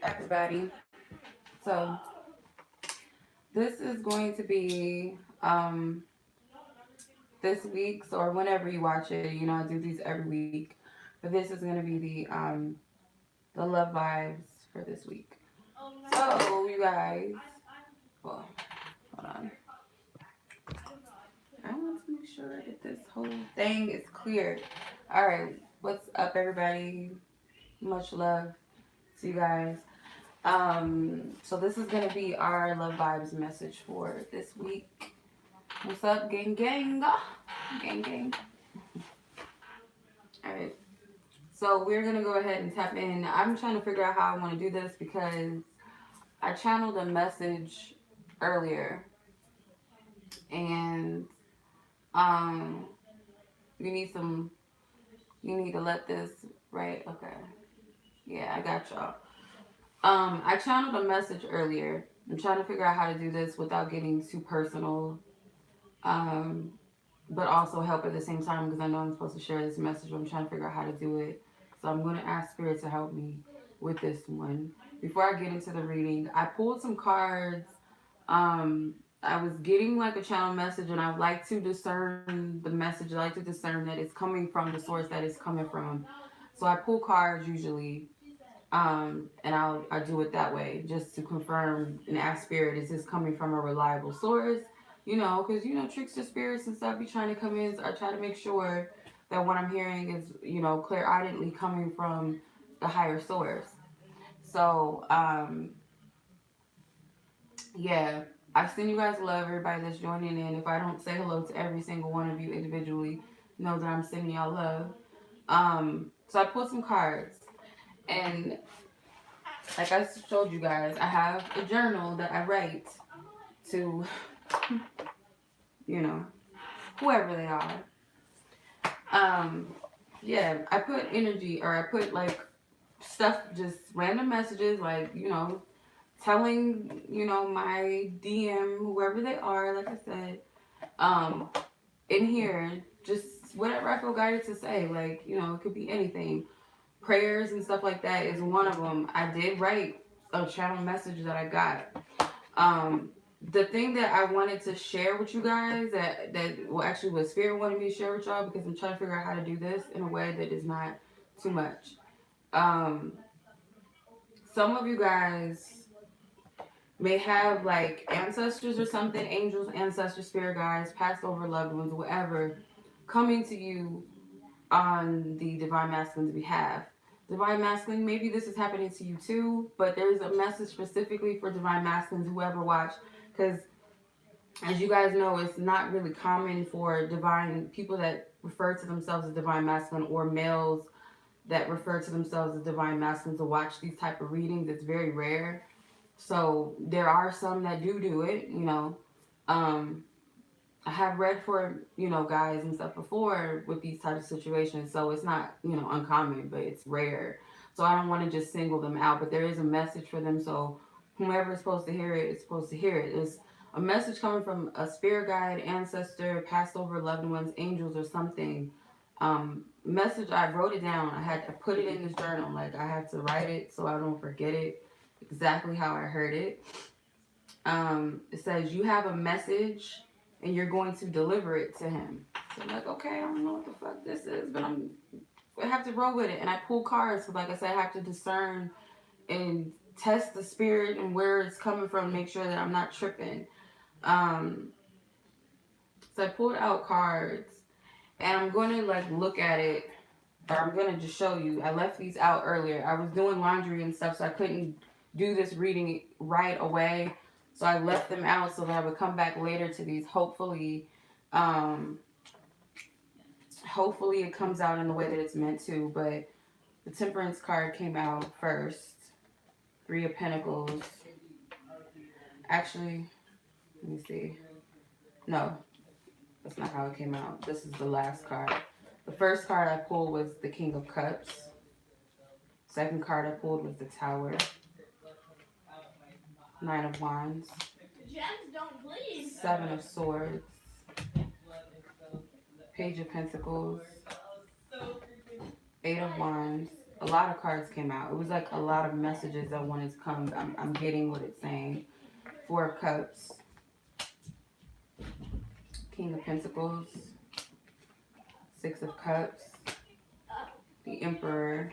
everybody. So this is going to be this week's, or whenever you watch it. You know, I do these every week, but this is going to be the love vibes for this week. So you guys, well, hold on. I want to make sure that this whole thing is clear. All right, what's up, everybody? Much love to you guys. So this is gonna be our love vibes message for this week. What's up, gang, gang, gang, gang? All right. So we're gonna go ahead and tap in. I'm trying to figure out how I want to do this because I channeled a message earlier, and um, you need some. You need to let this right. Okay. Yeah, I got y'all. I channeled a message earlier. I'm trying to figure out how to do this without getting too personal, um, but also help at the same time because I know I'm supposed to share this message. But I'm trying to figure out how to do it. So I'm going to ask Spirit to help me with this one. Before I get into the reading, I pulled some cards. I was getting like a channel message, and I like to discern the message. I like to discern that it's coming from the source that it's coming from. So I pull cards usually, and I do it that way just to confirm and ask Spirit, is this coming from a reliable source? You know, because trickster spirits and stuff be trying to come in. So I try to make sure that what I'm hearing is clear-eyedly coming from the higher source. So yeah, I send you guys love, everybody that's joining in. If I don't say hello to every single one of you individually, know that I'm sending y'all love. So I pulled some cards, and like I showed you guys, I have a journal that I write to, whoever they are. Yeah, I put energy, or I put like stuff, just random messages, like, telling, my DM, whoever they are, like I said, in here, just whatever I feel guided to say, like, it could be anything. Prayers and stuff like that is one of them. I did write a channel message that I got. The thing that I wanted to share with you guys, actually what Spirit wanted me to share with y'all, because I'm trying to figure out how to do this in a way that is not too much. Some of you guys may have like ancestors or something, angels, ancestors, spirit guides, passed over loved ones, whatever, coming to you on the Divine Masculine's behalf. Divine Masculine, maybe this is happening to you too, but there's a message specifically for Divine Masculines, whoever watched, because as you guys know, it's not really common for divine people that refer to themselves as Divine Masculine, or males that refer to themselves as Divine Masculine, to watch these type of readings. It's very rare. So there are some that do it, I have read for, guys and stuff before with these types of situations. So it's not, uncommon, but it's rare. So I don't want to just single them out, but there is a message for them. So whomever is supposed to hear it is supposed to hear it. It's a message coming from a spirit guide, ancestor, passed over loved ones, angels, or something. Message, I wrote it down. I had to put it in this journal. Like, I have to write it so I don't forget it exactly how I heard it. It says, you have a message and you're going to deliver it to him. So I'm like, okay, I don't know what the fuck this is, but I have to roll with it. And I pull cards, so like I said, I have to discern and test the spirit and where it's coming from, make sure that I'm not tripping. So I pulled out cards, and I'm going to like look at it, or I'm going to just show you. I left these out earlier. I was doing laundry and stuff, so I couldn't do this reading right away. So I left them out so that I would come back later to these. Hopefully it comes out in the way that it's meant to. But the Temperance card came out first. 3 of Pentacles. Actually, let me see. No, that's not how it came out. This is the last card. The first card I pulled was the King of Cups. Second card I pulled was the Tower. 9 of Wands. 7 of Swords. Page of Pentacles. 8 of Wands. A lot of cards came out. It was like a lot of messages that wanted to come. I'm getting what it's saying. Four of Cups, King of Pentacles, Six of Cups, the Emperor,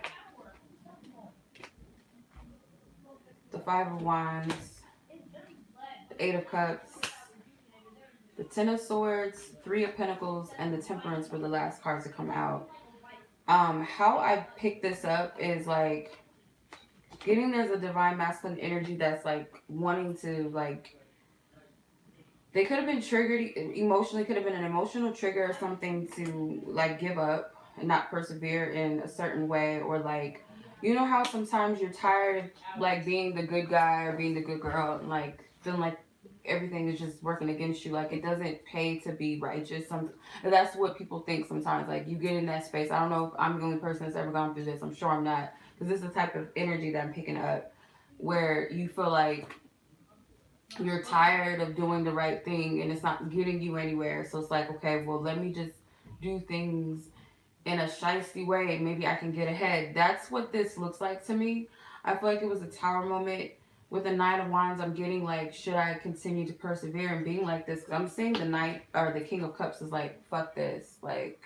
the Five of Wands, the Eight of Cups, the Ten of Swords, Three of Pentacles, and the Temperance were the last cards to come out. How I picked this up is like getting there's a divine masculine energy that's like wanting to like, they could have been triggered emotionally, could have been an emotional trigger or something to like give up and not persevere in a certain way, or like, you know how sometimes you're tired of like being the good guy or being the good girl and like feeling like everything is just working against you, like it doesn't pay to be righteous. That's what people think sometimes, like you get in that space. I don't know if I'm the only person that's ever gone through this. I'm sure I'm not, because this is the type of energy that I'm picking up, where you feel like you're tired of doing the right thing and it's not getting you anywhere. So it's like, okay, well, let me just do things in a shiesty way and maybe I can get ahead. That's what this looks like to me. I feel like it was a tower moment. With the Nine of Wands, I'm getting like, should I continue to persevere and being like this? Because I'm seeing the Knight or the King of Cups is like, fuck this. Like,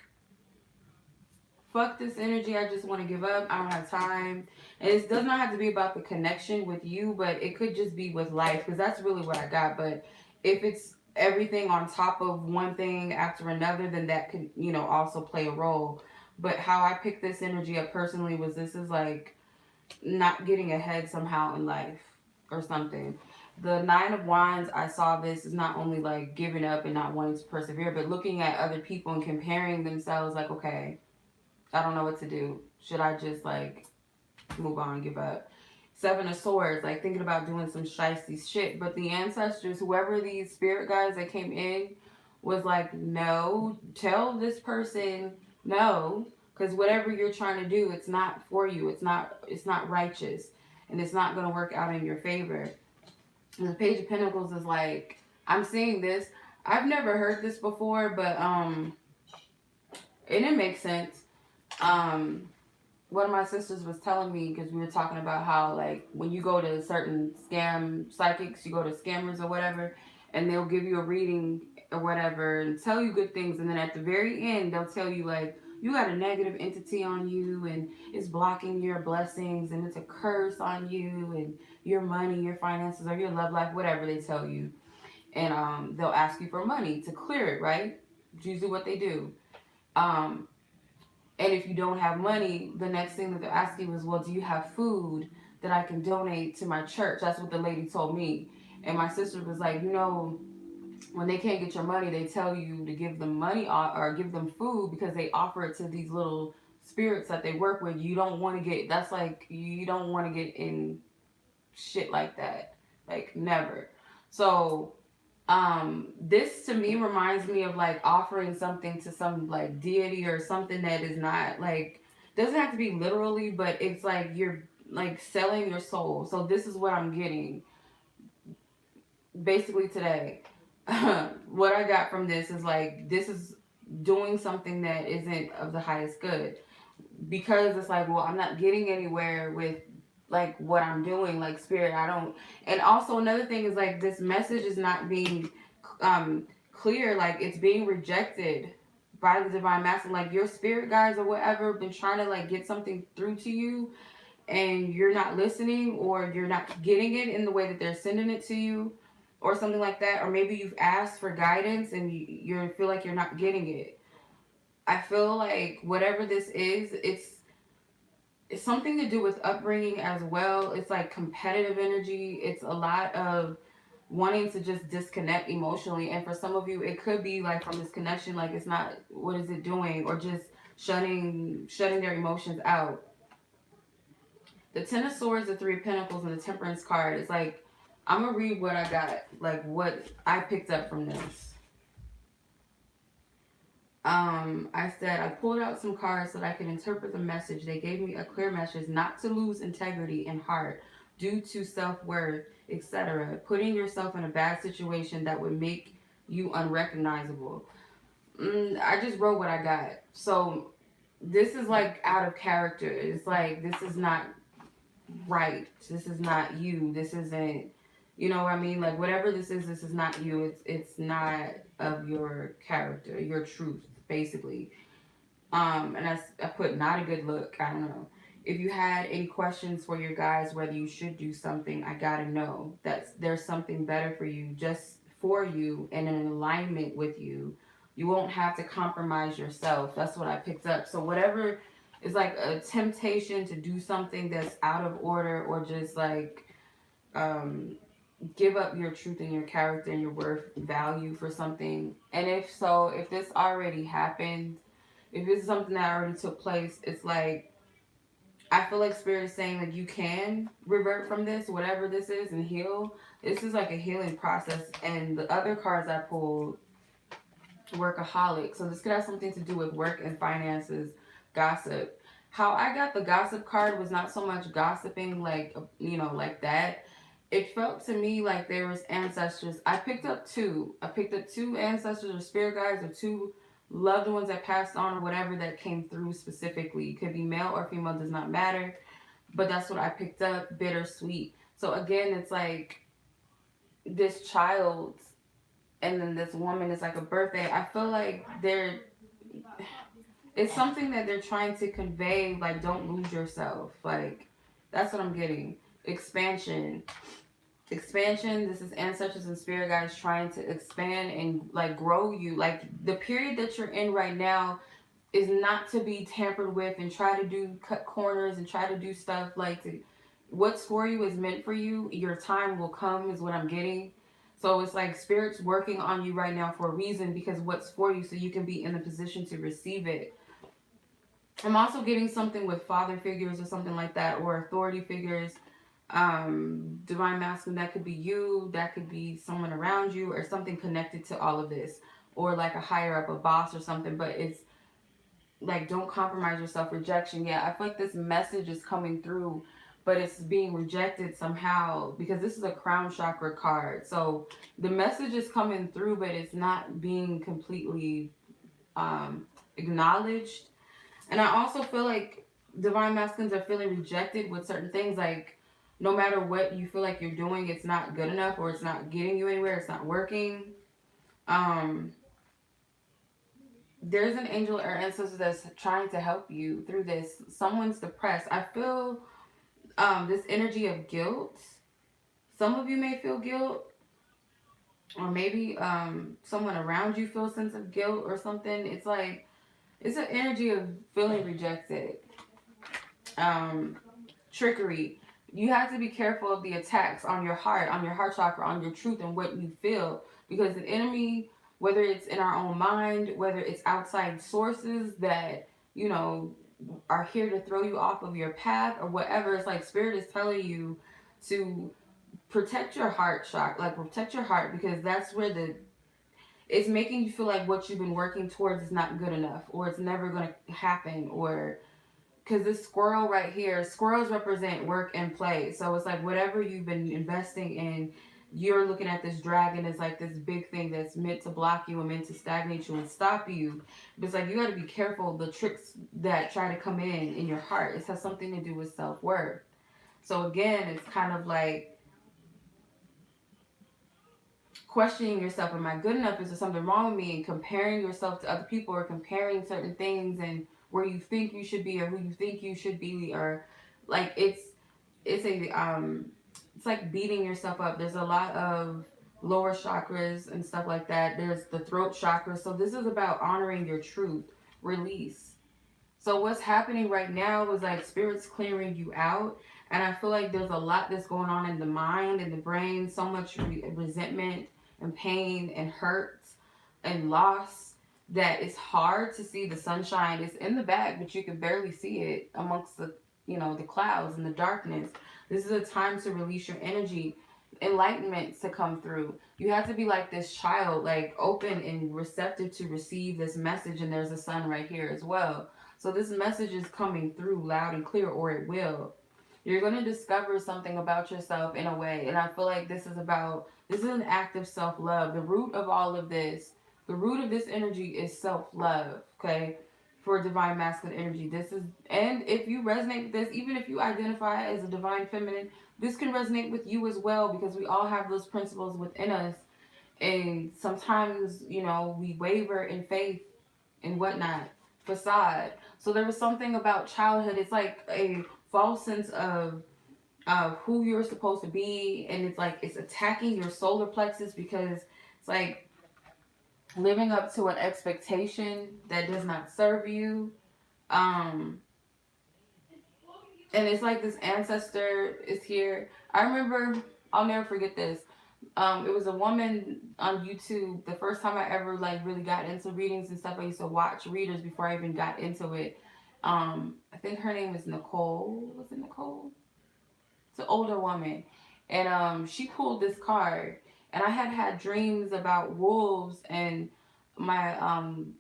fuck this energy. I just want to give up. I don't have time. And it does not have to be about the connection with you, but it could just be with life, because that's really what I got. But if it's everything on top of one thing after another, then that could, you know, also play a role. But how I picked this energy up personally was, this is like not getting ahead somehow in life or something. The Nine of Wands, I saw this is not only like giving up and not wanting to persevere, but looking at other people and comparing themselves, like, okay, I don't know what to do. Should I just like move on, give up? Seven of Swords, like thinking about doing some shiesty shit. But the ancestors, whoever these spirit guys that came in, was like, no, tell this person no, because whatever you're trying to do, it's not for you. It's not righteous, and it's not going to work out in your favor. And the Page of Pentacles is like, I'm seeing this. I've never heard this before, but and it makes sense. um One of my sisters was telling me, because we were talking about how like when you go to certain scam psychics, you go to scammers or whatever, and they'll give you a reading or whatever and tell you good things, and then at the very end they'll tell you like, you got a negative entity on you and it's blocking your blessings and it's a curse on you and your money, your finances, or your love life, whatever they tell you. And they'll ask you for money to clear it, right? It's usually what they do. um and if you don't have money, the next thing that they're asking was, well, do you have food that I can donate to my church? That's what the lady told me. And my sister was like, you know, when they can't get your money, they tell you to give them money or give them food, because they offer it to these little spirits that they work with. You don't want to get, that's like, you don't want to get in shit like that. Like, never. So this to me reminds me of like offering something to some like deity or something that is not like, doesn't have to be literally, but it's like you're like selling your soul. So this is what I'm getting basically today. What I got from this is like, this is doing something that isn't of the highest good, because it's like, well, I'm not getting anywhere with like what I'm doing, like spirit, I don't. And also another thing is like, this message is not being clear, like it's being rejected by the divine master. Like your spirit guides or whatever been trying to like get something through to you, and you're not listening, or you're not getting it in the way that they're sending it to you, or something like that. Or maybe you've asked for guidance and you feel like you're not getting it. I feel like whatever this is, it's something to do with upbringing as well. It's like competitive energy. It's a lot of wanting to just disconnect emotionally. And for some of you, it could be like from this connection, like it's not, what is it doing? Or just shutting their emotions out. The Ten of Swords, the Three of Pentacles, and the Temperance card. It's like, I'm going to read what I got, like what I picked up from this. I said, I pulled out some cards so that I could interpret the message. They gave me a clear message not to lose integrity and heart due to self-worth, etc. Putting yourself in a bad situation that would make you unrecognizable. I just wrote what I got. So this is like out of character. It's like, this is not right. This is not you. This isn't, you know what I mean? Like, whatever this is not you. It's not of your character, your truth, basically. And I put not a good look. I don't know. If you had any questions for your guys, whether you should do something, I gotta know that there's something better for you, just for you, and in alignment with you. You won't have to compromise yourself. That's what I picked up. So whatever is like a temptation to do something that's out of order, or just like um, give up your truth and your character and your worth value for something. And if so, if this already happened, if it's something that already took place, it's like, I feel like spirit is saying like, you can revert from this, whatever this is, and heal. This is like a healing process. And the other cards I pulled, workaholic. So this could have something to do with work and finances, gossip. How I got the gossip card was not so much gossiping, like, like that. It felt to me like there was ancestors. I picked up two. I picked up two ancestors or spirit guides, or two loved ones that passed on, or whatever that came through specifically. It could be male or female, does not matter. But that's what I picked up. Bittersweet. So again, it's like this child, and then this woman is like a birthday. I feel like it's something that they're trying to convey, like, don't lose yourself. Like, that's what I'm getting. Expansion. Expansion. This is ancestors and spirit guides trying to expand and like grow you. Like, the period that you're in right now is not to be tampered with and try to do cut corners and try to do stuff like what's for you is meant for you. Your time will come is what I'm getting. So it's like spirit's working on you right now for a reason, because what's for you, so you can be in the position to receive it. I'm also getting something with father figures or something like that, or authority figures. Divine masculine, that could be you, that could be someone around you, or something connected to all of this, or like a higher up, a boss or something. But it's like, don't compromise yourself. Rejection. Yeah, I feel like this message is coming through, but it's being rejected somehow, because this is a crown chakra card. So the message is coming through, but it's not being completely acknowledged. And I also feel like divine masculines are feeling rejected with certain things. Like, no matter what you feel like you're doing, it's not good enough, or it's not getting you anywhere, it's not working. Um, there's an angel or ancestor that's trying to help you through this. Someone's depressed. I feel this energy of guilt. Some of you may feel guilt, or maybe someone around you feels a sense of guilt or something. It's like, it's an energy of feeling rejected. Um, Trickery. You have to be careful of the attacks on your heart chakra, on your truth and what you feel, because the enemy, whether it's in our own mind, whether it's outside sources that, you know, are here to throw you off of your path or whatever, it's like spirit is telling you to protect your heart chakra, like protect your heart, because that's where it's making you feel like what you've been working towards is not good enough, or it's never going to happen, or because this squirrel right here, squirrels represent work and play. So it's like, whatever you've been investing in, you're looking at this dragon as like this big thing that's meant to block you and meant to stagnate you and stop you. But it's like, you got to be careful the tricks that try to come in your heart. It has something to do with self-worth. So again, it's kind of like questioning yourself. Am I good enough? Is there something wrong with me? And comparing yourself to other people, or comparing certain things and where you think you should be, or who you think you should be, or like it's like beating yourself up. There's a lot of lower chakras and stuff like that. There's the throat chakra. So this is about honoring your truth, release. So what's happening right now is like spirit's clearing you out. And I feel like there's a lot that's going on in the mind and the brain. So much resentment and pain and hurt and loss that it's hard to see the sunshine. It's in the back, but you can barely see it amongst the clouds and the darkness. This is a time to release your energy, enlightenment to come through. You have to be like this child, like open and receptive to receive this message. And there's a sun right here as well. So this message is coming through loud and clear, or it will. You're going to discover something about yourself in a way. And I feel like this is an act of self-love. The root of all of this, the root of this energy is self-love, okay? for divine masculine energy. This is, and if you resonate with this, even if you identify as a divine feminine, this can resonate with you as well, because we all have those principles within us. And sometimes, we waver in faith and whatnot, facade. So there was something about childhood. It's like a false sense of who you're supposed to be, and it's like it's attacking your solar plexus, because it's like living up to an expectation that does not serve you. Um, and it's like this ancestor is here. I remember, I'll never forget this. It was a woman on YouTube. The first time I ever like really got into readings and stuff, I used to watch readers before I even got into it. I think her name is Nicole. Was it Nicole? It's an older woman, and she pulled this card, and I had dreams about wolves, and my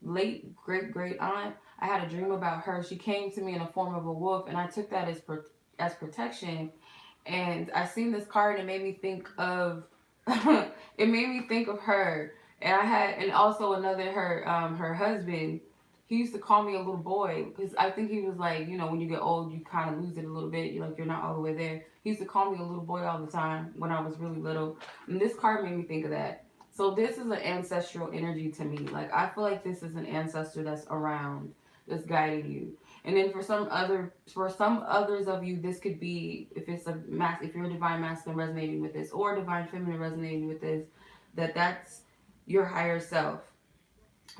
late great aunt. I had a dream about her. She came to me in the form of a wolf, and I took that as protection. And I seen this card, and it made me think of it made me think of her. And and also another her husband. He used to call me a little boy, because I think he was like, when you get old, you kind of lose it a little bit. You're like, you're not all the way there. He used to call me a little boy all the time when I was really little. And this card made me think of that. So this is an ancestral energy to me. Like, I feel like this is an ancestor that's around, that's guiding you. And then for some others of you, this could be, if you're a divine masculine resonating with this, or divine feminine resonating with this, that's your higher self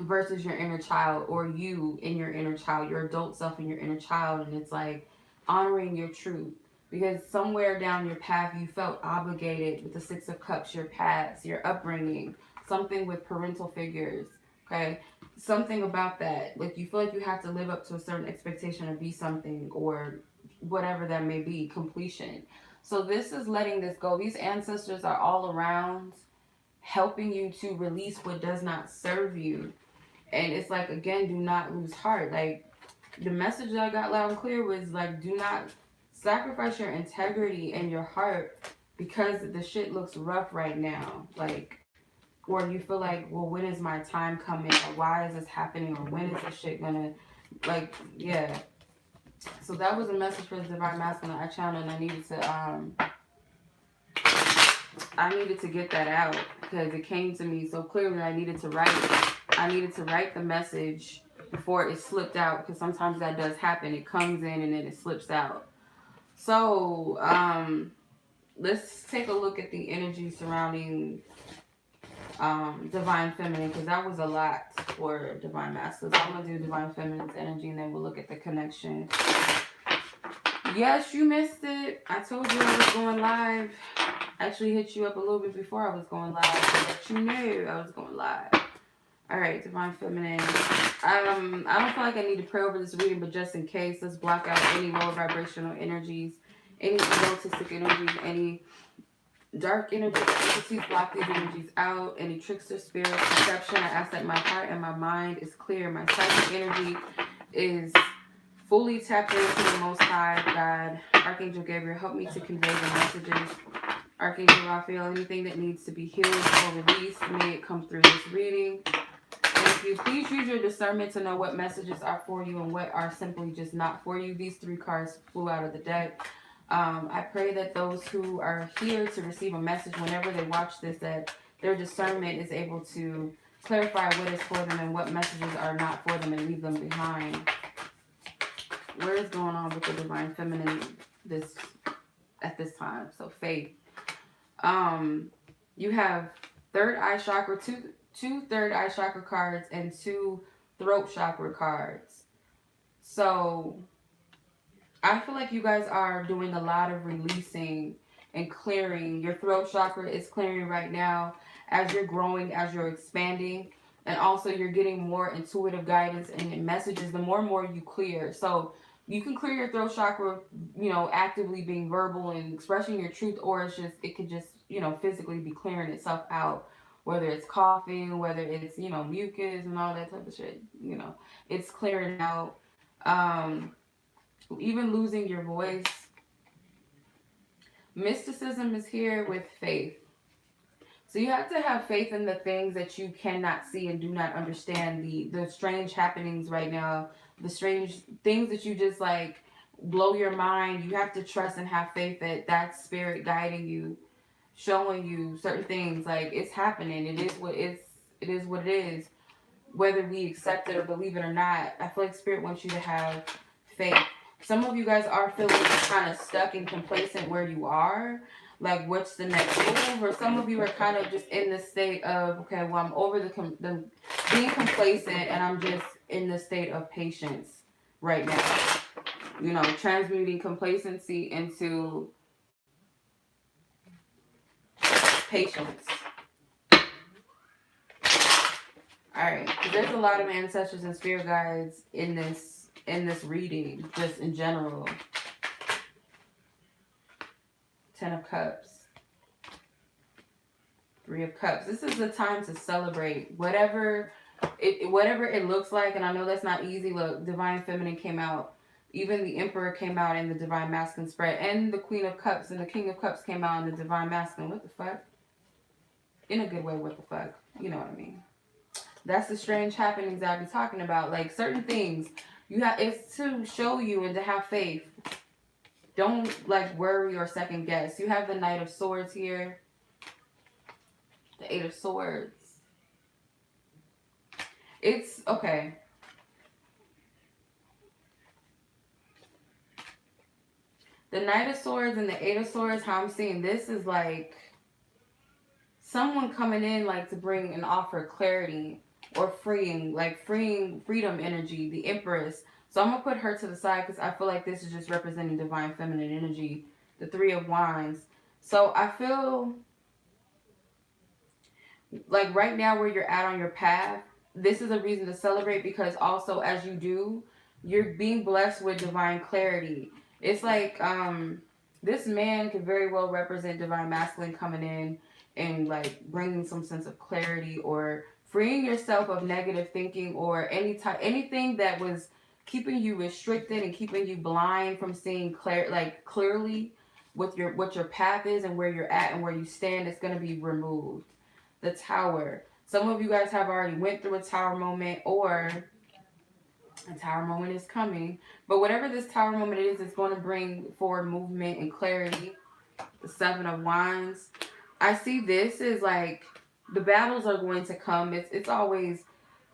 versus your inner child, or you in your inner child, your adult self in your inner child. And it's like honoring your truth, because somewhere down your path you felt obligated with the Six of Cups, your past, your upbringing, something with parental figures, okay, something about that, like you feel like you have to live up to a certain expectation or be something, or whatever that may be, completion. So this is letting this go. These ancestors are all around, helping you to release what does not serve you. And it's like, again, do not lose heart. Like, the message that I got loud and clear was like, do not sacrifice your integrity and your heart because the shit looks rough right now. Like, or you feel like, well, when is my time coming? Or why is this happening? Or when is this shit gonna, like, yeah. So that was a message for the divine masculine I channeled, and I needed to get that out, because it came to me so clearly. I needed to write the message before it slipped out, because sometimes that does happen. It comes in and then it slips out. So let's take a look at the energy surrounding divine feminine, because that was a lot for divine masculine. So I'm gonna do divine feminine's energy, and then we'll look at the connection. Yes, you missed it. I told you I was going live. I actually hit you up a little bit before I was going live, so that you knew I was going live. All right, divine feminine. I don't feel like I need to pray over this reading, but just in case, let's block out any lower vibrational energies, any egotistic energies, any dark energies. Entities, block these energies out. Any trickster spirit perception. I ask that my heart and my mind is clear. My psychic energy is fully tapped into the Most High God. Archangel Gabriel, help me to convey the messages. Archangel Raphael, anything that needs to be healed or released, may it come through this reading. Thank you. Please use your discernment to know what messages are for you and what are simply just not for you. These 3 cards flew out of the deck. I pray that those who are here to receive a message whenever they watch this, that their discernment is able to clarify what is for them and what messages are not for them, and leave them behind. Where is going on with the divine feminine at this time? So faith. You have third eye chakra, two third eye chakra cards, and 2 throat chakra cards. So I feel like you guys are doing a lot of releasing and clearing. Your throat chakra is clearing right now as you're growing, as you're expanding. And also you're getting more intuitive guidance and messages the more and more you clear. So you can clear your throat chakra, actively being verbal and expressing your truth, or it could just, physically be clearing itself out. Whether it's coughing, whether it's, mucus and all that type of shit, it's clearing out. Even losing your voice. Mysticism is here with faith. So you have to have faith in the things that you cannot see and do not understand. The strange happenings right now, the strange things that you just like blow your mind. You have to trust and have faith that that's spirit guiding you, showing you certain things. Like it's happening. It is what it's. It is what it is. Whether we accept it or believe it or not, I feel like spirit wants you to have faith. Some of you guys are feeling kind of stuck and complacent where you are. Like, what's the next move? Or some of you are kind of just in the state of, okay, well, I'm over the being complacent and I'm just in the state of patience right now. You know, transmuting complacency into patience. Alright, there's a lot of ancestors and spirit guides in this reading, just in general. 10 of Cups. 3 of Cups. This is the time to celebrate whatever it looks like, and I know that's not easy. Look, Divine Feminine came out. Even the Emperor came out in the Divine Masculine spread, and the Queen of Cups and the King of Cups came out in the Divine Masculine. What the fuck? In a good way, what the fuck? You know what I mean. That's the strange happenings I be talking about. Like certain things, it's to show you and to have faith. Don't like worry or second guess. You have the Knight of Swords here. The 8 of Swords. It's okay. The Knight of Swords and the 8 of Swords, how I'm seeing this is like someone coming in like to bring and offer clarity or freeing freedom energy, the Empress. So I'm going to put her to the side because I feel like this is just representing Divine Feminine energy, the 3 of Wands. So I feel like right now where you're at on your path, this is a reason to celebrate because also as you do, you're being blessed with divine clarity. It's like this man could very well represent Divine Masculine coming in and like bringing some sense of clarity or freeing yourself of negative thinking or anything that was keeping you restricted and keeping you blind from seeing clearly what your path is and where you're at and where you stand. It's going to be removed. The Tower. Some of you guys have already went through a Tower moment or a Tower moment is coming. But whatever this Tower moment is, it's going to bring forward movement and clarity. The 7 of Wands. I see this is like the battles are going to come. It's always,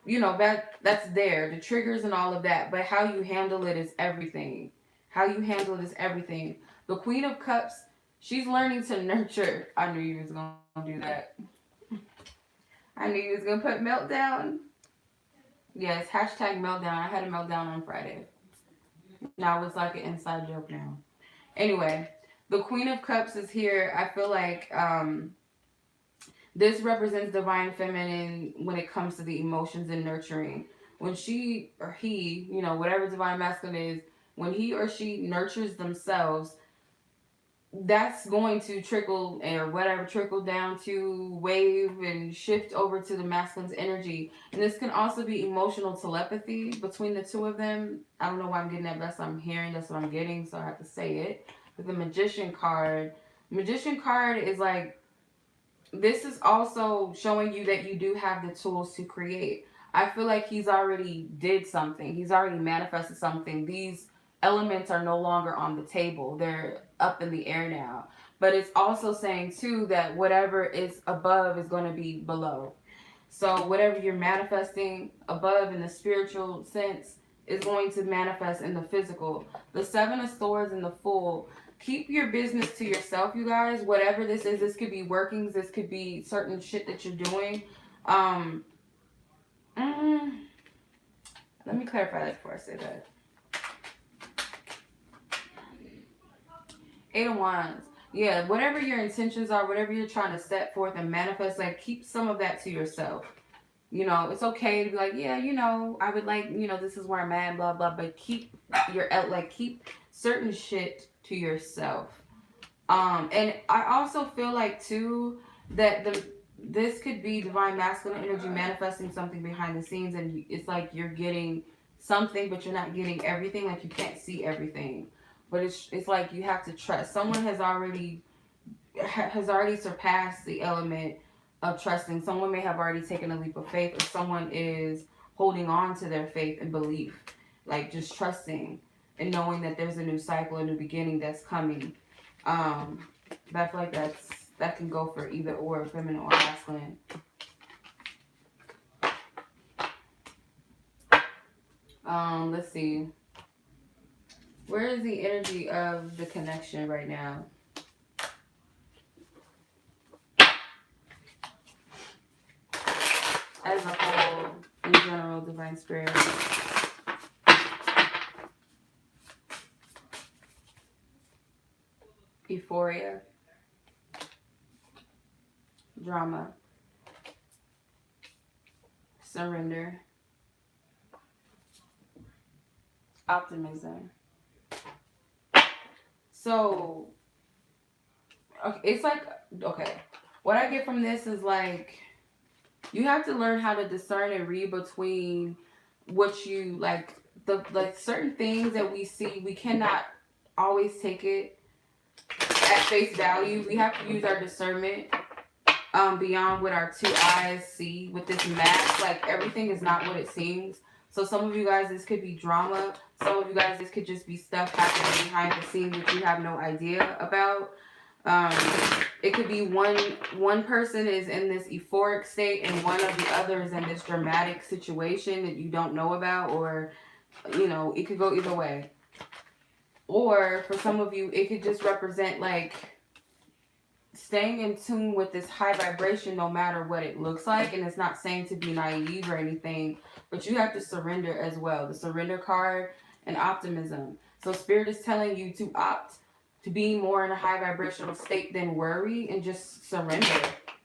you know, that's there. The triggers and all of that. But how you handle it is everything. How you handle it is everything. The Queen of Cups, she's learning to nurture. I knew you was going to do that. I knew you was going to put meltdown. Yes, hashtag meltdown. I had a meltdown on Friday. Now it's like an inside joke now. Anyway, the Queen of Cups is here. I feel like this represents Divine Feminine when it comes to the emotions and nurturing. When she or he, you know, whatever Divine Masculine is, when he or she nurtures themselves, that's going to trickle down to wave and shift over to the masculine's energy. And this can also be emotional telepathy between the two of them. I don't know why I'm getting that, but that's what I'm hearing. That's what I'm getting, so I have to say it. With the Magician card is like, this is also showing you that you do have the tools to create. I feel like he's already did something. He's already manifested something. These elements are no longer on the table. They're up in the air now. But it's also saying too that whatever is above is going to be below. So whatever you're manifesting above in the spiritual sense is going to manifest in the physical. The 7 of Swords and the Fool. Keep your business to yourself, you guys. Whatever this is, this could be workings. This could be certain shit that you're doing. Let me clarify that before I say that. 8 of Wands. Yeah, whatever your intentions are, whatever you're trying to set forth and manifest, like keep some of that to yourself. You know, it's okay to be like, yeah, you know, I would like, you know, this is where I'm at, blah, blah, but keep keep certain shit to yourself. And I also feel like too that this could be Divine Masculine energy manifesting something behind the scenes, and it's like you're getting something, but you're not getting everything. Like you can't see everything. But it's like you have to trust. Someone has already surpassed the element of trusting. Someone may have already taken a leap of faith, or someone is holding on to their faith and belief, like just trusting and knowing that there's a new cycle, a new beginning that's coming. But I feel like that can go for either or, feminine or masculine. Let's see. Where is the energy of the connection right now? As a whole, in general, divine spirit. Euphoria. Drama. Surrender. Optimism. So, okay, it's like, okay, what I get from this is like, you have to learn how to discern and read between what you, like, like certain things that we see, we cannot always take it at face value. We have to use our discernment beyond what our two eyes see with this mask. Like, everything is not what it seems. So some of you guys, this could be drama. Some of you guys, this could just be stuff happening behind the scenes that you have no idea about. It could be one person is in this euphoric state and one of the others in this dramatic situation that you don't know about, or, you know, it could go either way. Or for some of you, it could just represent like staying in tune with this high vibration no matter what it looks like. And it's not saying to be naive or anything, but you have to surrender as well. The surrender card and optimism. So spirit is telling you to opt to be more in a high vibrational state than worry, and just surrender.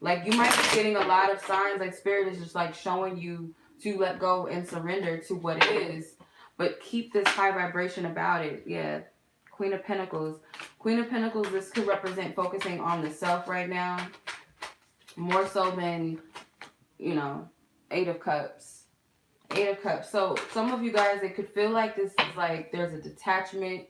Like, you might be getting a lot of signs, like spirit is just like showing you to let go and surrender to what it is, but keep this high vibration about it. Yeah. Queen of Pentacles. Queen of Pentacles, this could represent focusing on the self right now, more so than, you know, Eight of Cups. Eight of Cups. So some of you guys, it could feel like this is like there's a detachment,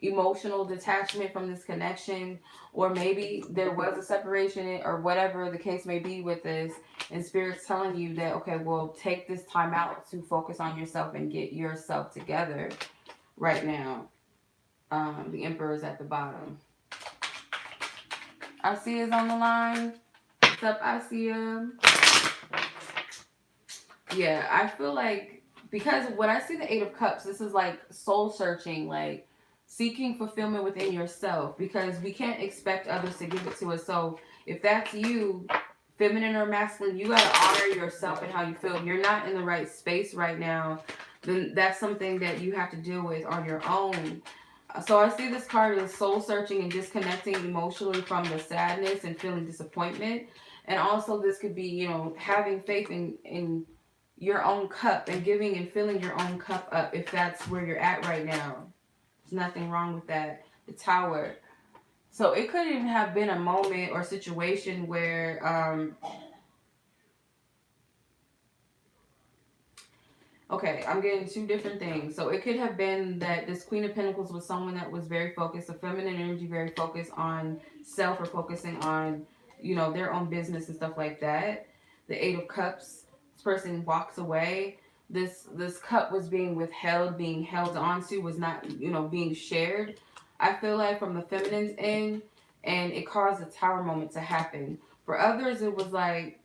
emotional detachment from this connection, or maybe there was a separation, or whatever the case may be with this, and spirit's telling you that, okay, well, take this time out to focus on yourself and get yourself together right now. The Emperor is at the bottom. Asiya is on the line. What's up, Asiya? Yeah, I feel like, because when I see the Eight of Cups, this is like soul searching, like seeking fulfillment within yourself, because we can't expect others to give it to us. So if that's you, feminine or masculine, you got to honor yourself and how you feel. If you're not in the right space right now, then that's something that you have to deal with on your own. So I see this card as soul searching and disconnecting emotionally from the sadness and feeling disappointment. And also this could be, you know, having faith in your own cup and giving and filling your own cup up, if that's where you're at right now. There's nothing wrong with that. The Tower. So it could even have been a moment or situation where, okay, I'm getting two different things. So it could have been that this Queen of Pentacles was someone that was very focused, a feminine energy, very focused on self, or focusing on, you know, their own business and stuff like that. The Eight of Cups, this person walks away. This cup was being withheld, being held onto, was not, you know, being shared. I feel like from the feminine's end, and it caused a Tower moment to happen. For others, it was like,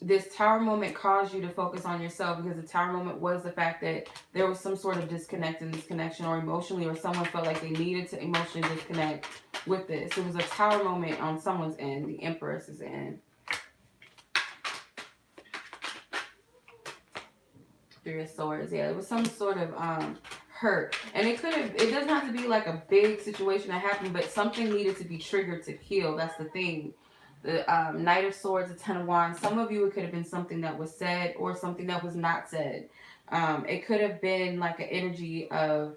this Tower moment caused you to focus on yourself, because the Tower moment was the fact that there was some sort of disconnect in this connection, or emotionally, or someone felt like they needed to emotionally disconnect with this. It was a Tower moment on someone's end, the Empress's end. Three of Swords. Yeah, it was some sort of hurt, and it doesn't have to be like a big situation that happened, but something needed to be triggered to heal. That's the thing. The Knight of Swords, the Ten of Wands. Some of you, it could have been something that was said or something that was not said. It could have been like an energy of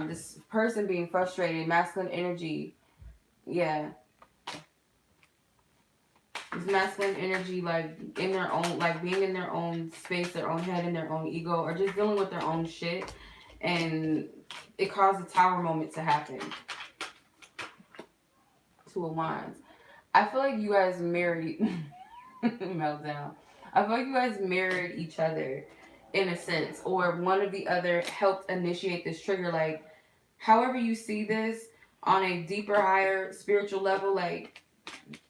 this person being frustrated, masculine energy. Yeah. This masculine energy, like in their own, like being in their own space, their own head, and their own ego, or just dealing with their own shit. And it caused a Tower moment to happen. Two of Wands. I feel like you guys married. Meltdown. I feel like you guys mirrored each other in a sense, or one of the other helped initiate this trigger. Like, however you see this on a deeper, higher spiritual level, like,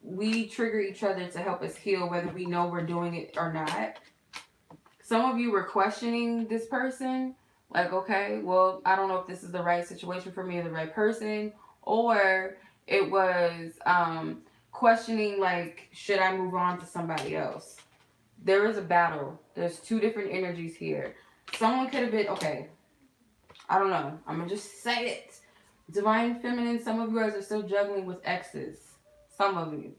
we trigger each other to help us heal, whether we know we're doing it or not. Some of you were questioning this person, like, okay, well, I don't know if this is the right situation for me or the right person, or it was questioning, like, should I move on to somebody else? There is a battle. There's two different energies here. Someone could have been, okay, I don't know. I'm going to just say it. Divine Feminine, some of you guys are still juggling with exes. Some of you.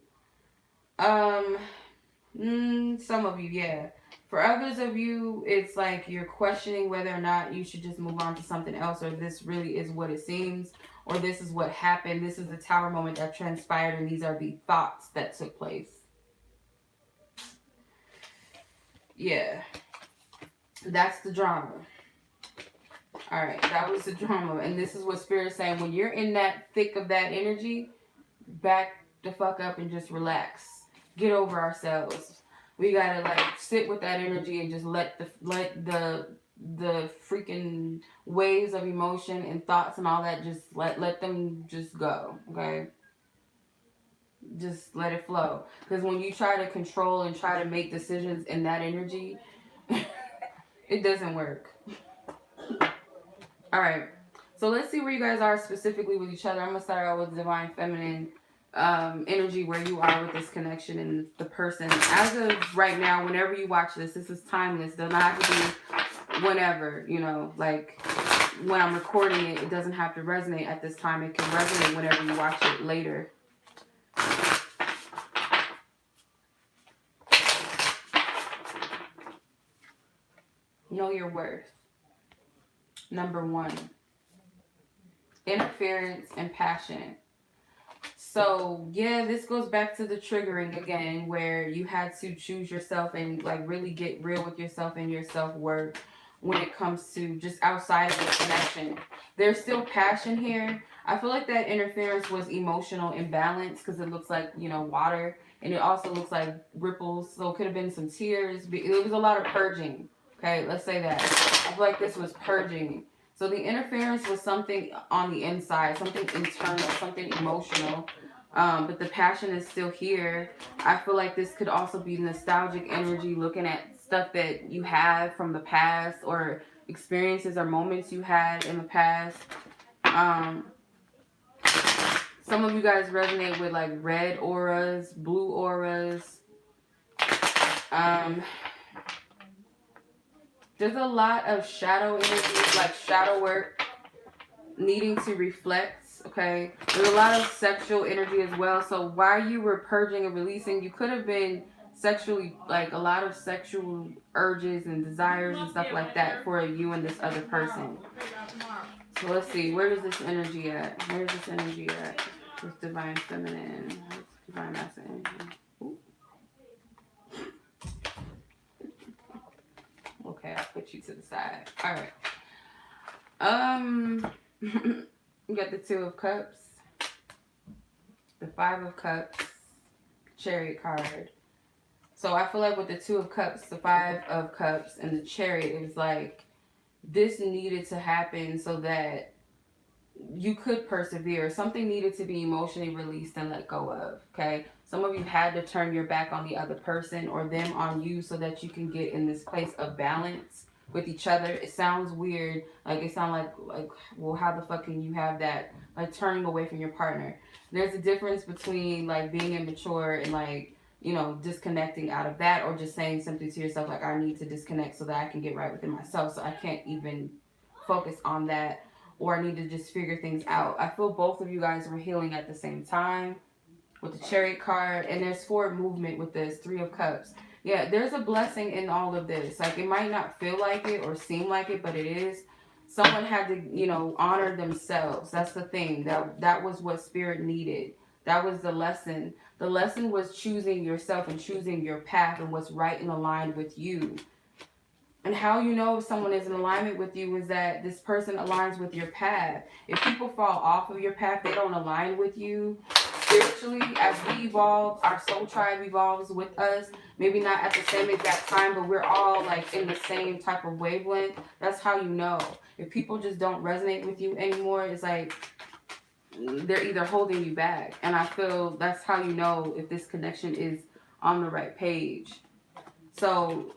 Some of you, yeah. For others of you, it's like you're questioning whether or not you should just move on to something else, or this really is what it seems, or this is what happened. This is the tower moment that transpired, and these are the thoughts that took place. Yeah. That's the drama. Alright, that was the drama. And this is what Spirit is saying. When you're in that thick of that energy, back the fuck up and just relax. Get over ourselves. We gotta like sit with that energy and just let the freaking waves of emotion and thoughts and all that, just let them just go. Okay? Just let it flow. Because when you try to control and try to make decisions in that energy, it doesn't work. Alright. So let's see where you guys are specifically with each other. I'm going to start out with Divine Feminine energy, where you are with this connection and the person. As of right now, whenever you watch this, this is timeless. It does not have to be whenever, you know, like when I'm recording it, it doesn't have to resonate at this time. It can resonate whenever you watch it later. Know your worth. Number one, interference and passion. So yeah, this goes back to the triggering again, where you had to choose yourself and like really get real with yourself and your self-worth when it comes to just outside of the connection. There's still passion here. I feel like that interference was emotional imbalance, because it looks like, you know, water, and it also looks like ripples, so it could have been some tears. It was a lot of purging. Okay, let's say that. I feel like this was purging. So the interference was something on the inside, something internal, something emotional. But the passion is still here. I feel like this could also be nostalgic energy, looking at stuff that you have from the past, or experiences or moments you had in the past. Some of you guys resonate with like red auras, blue auras. There's a lot of shadow energy, like shadow work, needing to reflect, okay? There's a lot of sexual energy as well. So while you were purging and releasing, you could have been sexually, like a lot of sexual urges and desires and stuff like that for you and this other person. So let's see, where is this energy at? Where's this energy at? This Divine Feminine, Divine Masculine energy. Okay, I'll put you to the side. Alright. You got the Two of Cups, the Five of Cups, Chariot card. So I feel like with the Two of Cups, the Five of Cups, and the Chariot, it was like this needed to happen so that you could persevere. Something needed to be emotionally released and let go of, okay? Some of you had to turn your back on the other person or them on you so that you can get in this place of balance with each other. It sounds weird. Like, it sounds like, well, how the fuck can you have that? Like, turning away from your partner. There's a difference between, like, being immature and, like, you know, disconnecting out of that, or just saying simply to yourself, like, I need to disconnect so that I can get right within myself, so I can't even focus on that, or I need to just figure things out. I feel both of you guys were healing at the same time with the Chariot card, and there's forward movement with this Three of Cups. Yeah, there's a blessing in all of this. Like, it might not feel like it or seem like it, but it is. Someone had to, you know, honor themselves. That's the thing. That was what Spirit needed. That was the lesson. The lesson was choosing yourself and choosing your path and what's right and aligned with you. And how you know if someone is in alignment with you is that this person aligns with your path. If people fall off of your path, they don't align with you, spiritually, as we evolve, our soul tribe evolves with us. Maybe not at the same exact time, but we're all like in the same type of wavelength. That's how you know. If people just don't resonate with you anymore, it's like they're either holding you back. And I feel that's how you know if this connection is on the right page. So,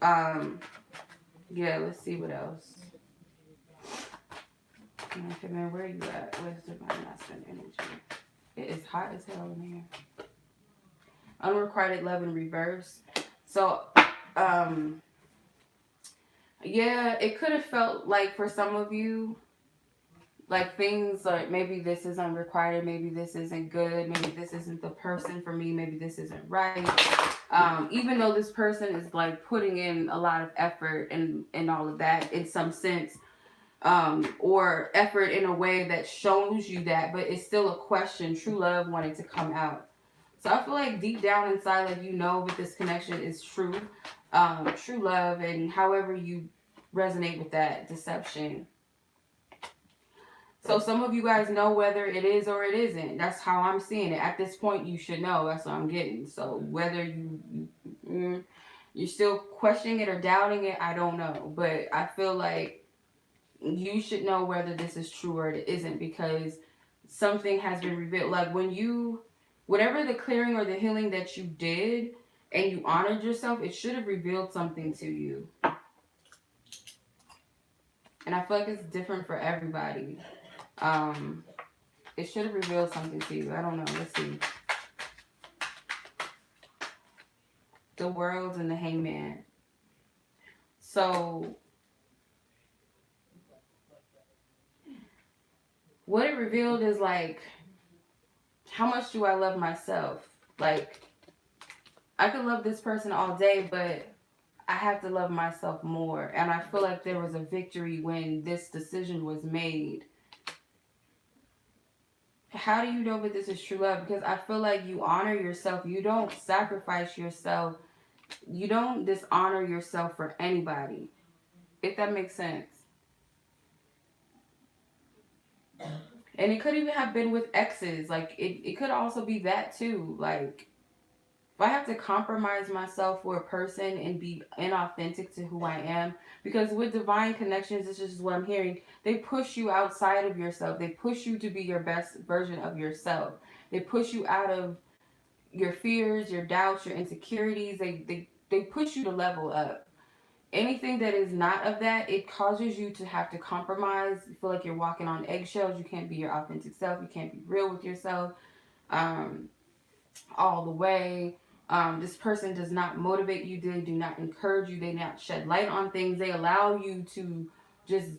yeah, let's see what else. Okay, man, where are you at? Where's divine masculine energy? It is hot as hell in here. Unrequited love in reverse. So, yeah, it could have felt like for some of you, like things like maybe this is unrequited, maybe this isn't good, maybe this isn't the person for me, maybe this isn't right. Even though this person is like putting in a lot of effort and all of that in some sense, or effort in a way that shows you that, but it's still a question, true love wanting to come out. So I feel like deep down inside, like you know that this connection is true, true love, and however you resonate with that deception. So some of you guys know whether it is or it isn't. That's how I'm seeing it. At this point, you should know. That's what I'm getting. So whether you're still questioning it or doubting it, I don't know. But I feel like you should know whether this is true or it isn't, because something has been revealed. Like when you, whatever the clearing or the healing that you did and you honored yourself, it should have revealed something to you. And I feel like it's different for everybody. It should have revealed something to you. I don't know. Let's see. The World and the Hangman. So what it revealed is like, how much do I love myself? Like, I could love this person all day, but I have to love myself more. And I feel like there was a victory when this decision was made. How do you know that this is true love? Because I feel like you honor yourself. You don't sacrifice yourself. You don't dishonor yourself for anybody. If that makes sense. And it could even have been with exes. Like, it could also be that too. Like, if I have to compromise myself for a person and be inauthentic to who I am, because with divine connections, this is what I'm hearing, they push you outside of yourself. They push you to be your best version of yourself. They push you out of your fears, your doubts, your insecurities. They push you to level up. Anything that is not of that, it causes you to have to compromise. You feel like you're walking on eggshells. You can't be your authentic self. You can't be real with yourself all the way. This person does not motivate you. They do not encourage you. They do not shed light on things. They allow you to just,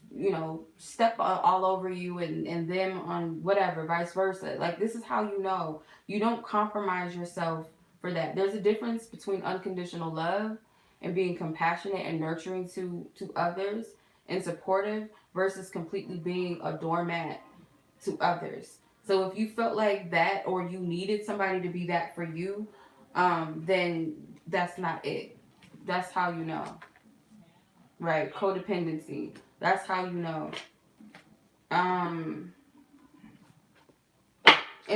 step all over you and them on whatever, vice versa. Like, this is how you know. You don't compromise yourself for that. There's a difference between unconditional love and being compassionate and nurturing to others and supportive versus completely being a doormat to others. So if you felt like that, or you needed somebody to be that for you, then that's not it. That's how you know. Right? Codependency. That's how you know. And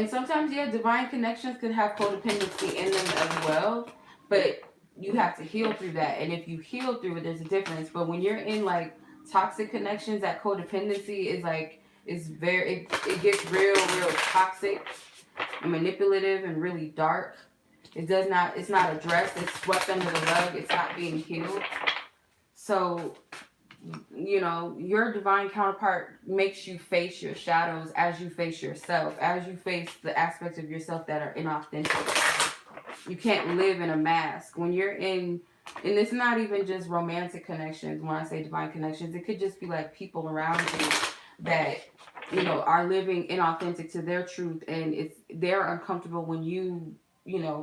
sometimes, yeah, divine connections could have codependency in them as well, but you have to heal through that. And if you heal through it, there's a difference. But when you're in like toxic connections, that codependency is like, it gets real toxic and manipulative and really dark. It's not addressed. It's swept under the rug. It's not being healed. So, your divine counterpart makes you face your shadows as you face yourself, as you face the aspects of yourself that are inauthentic. You can't live in a mask. When you're in, and it's not even just romantic connections. When I say divine connections, it could just be like people around you that, are living inauthentic to their truth, and they're uncomfortable when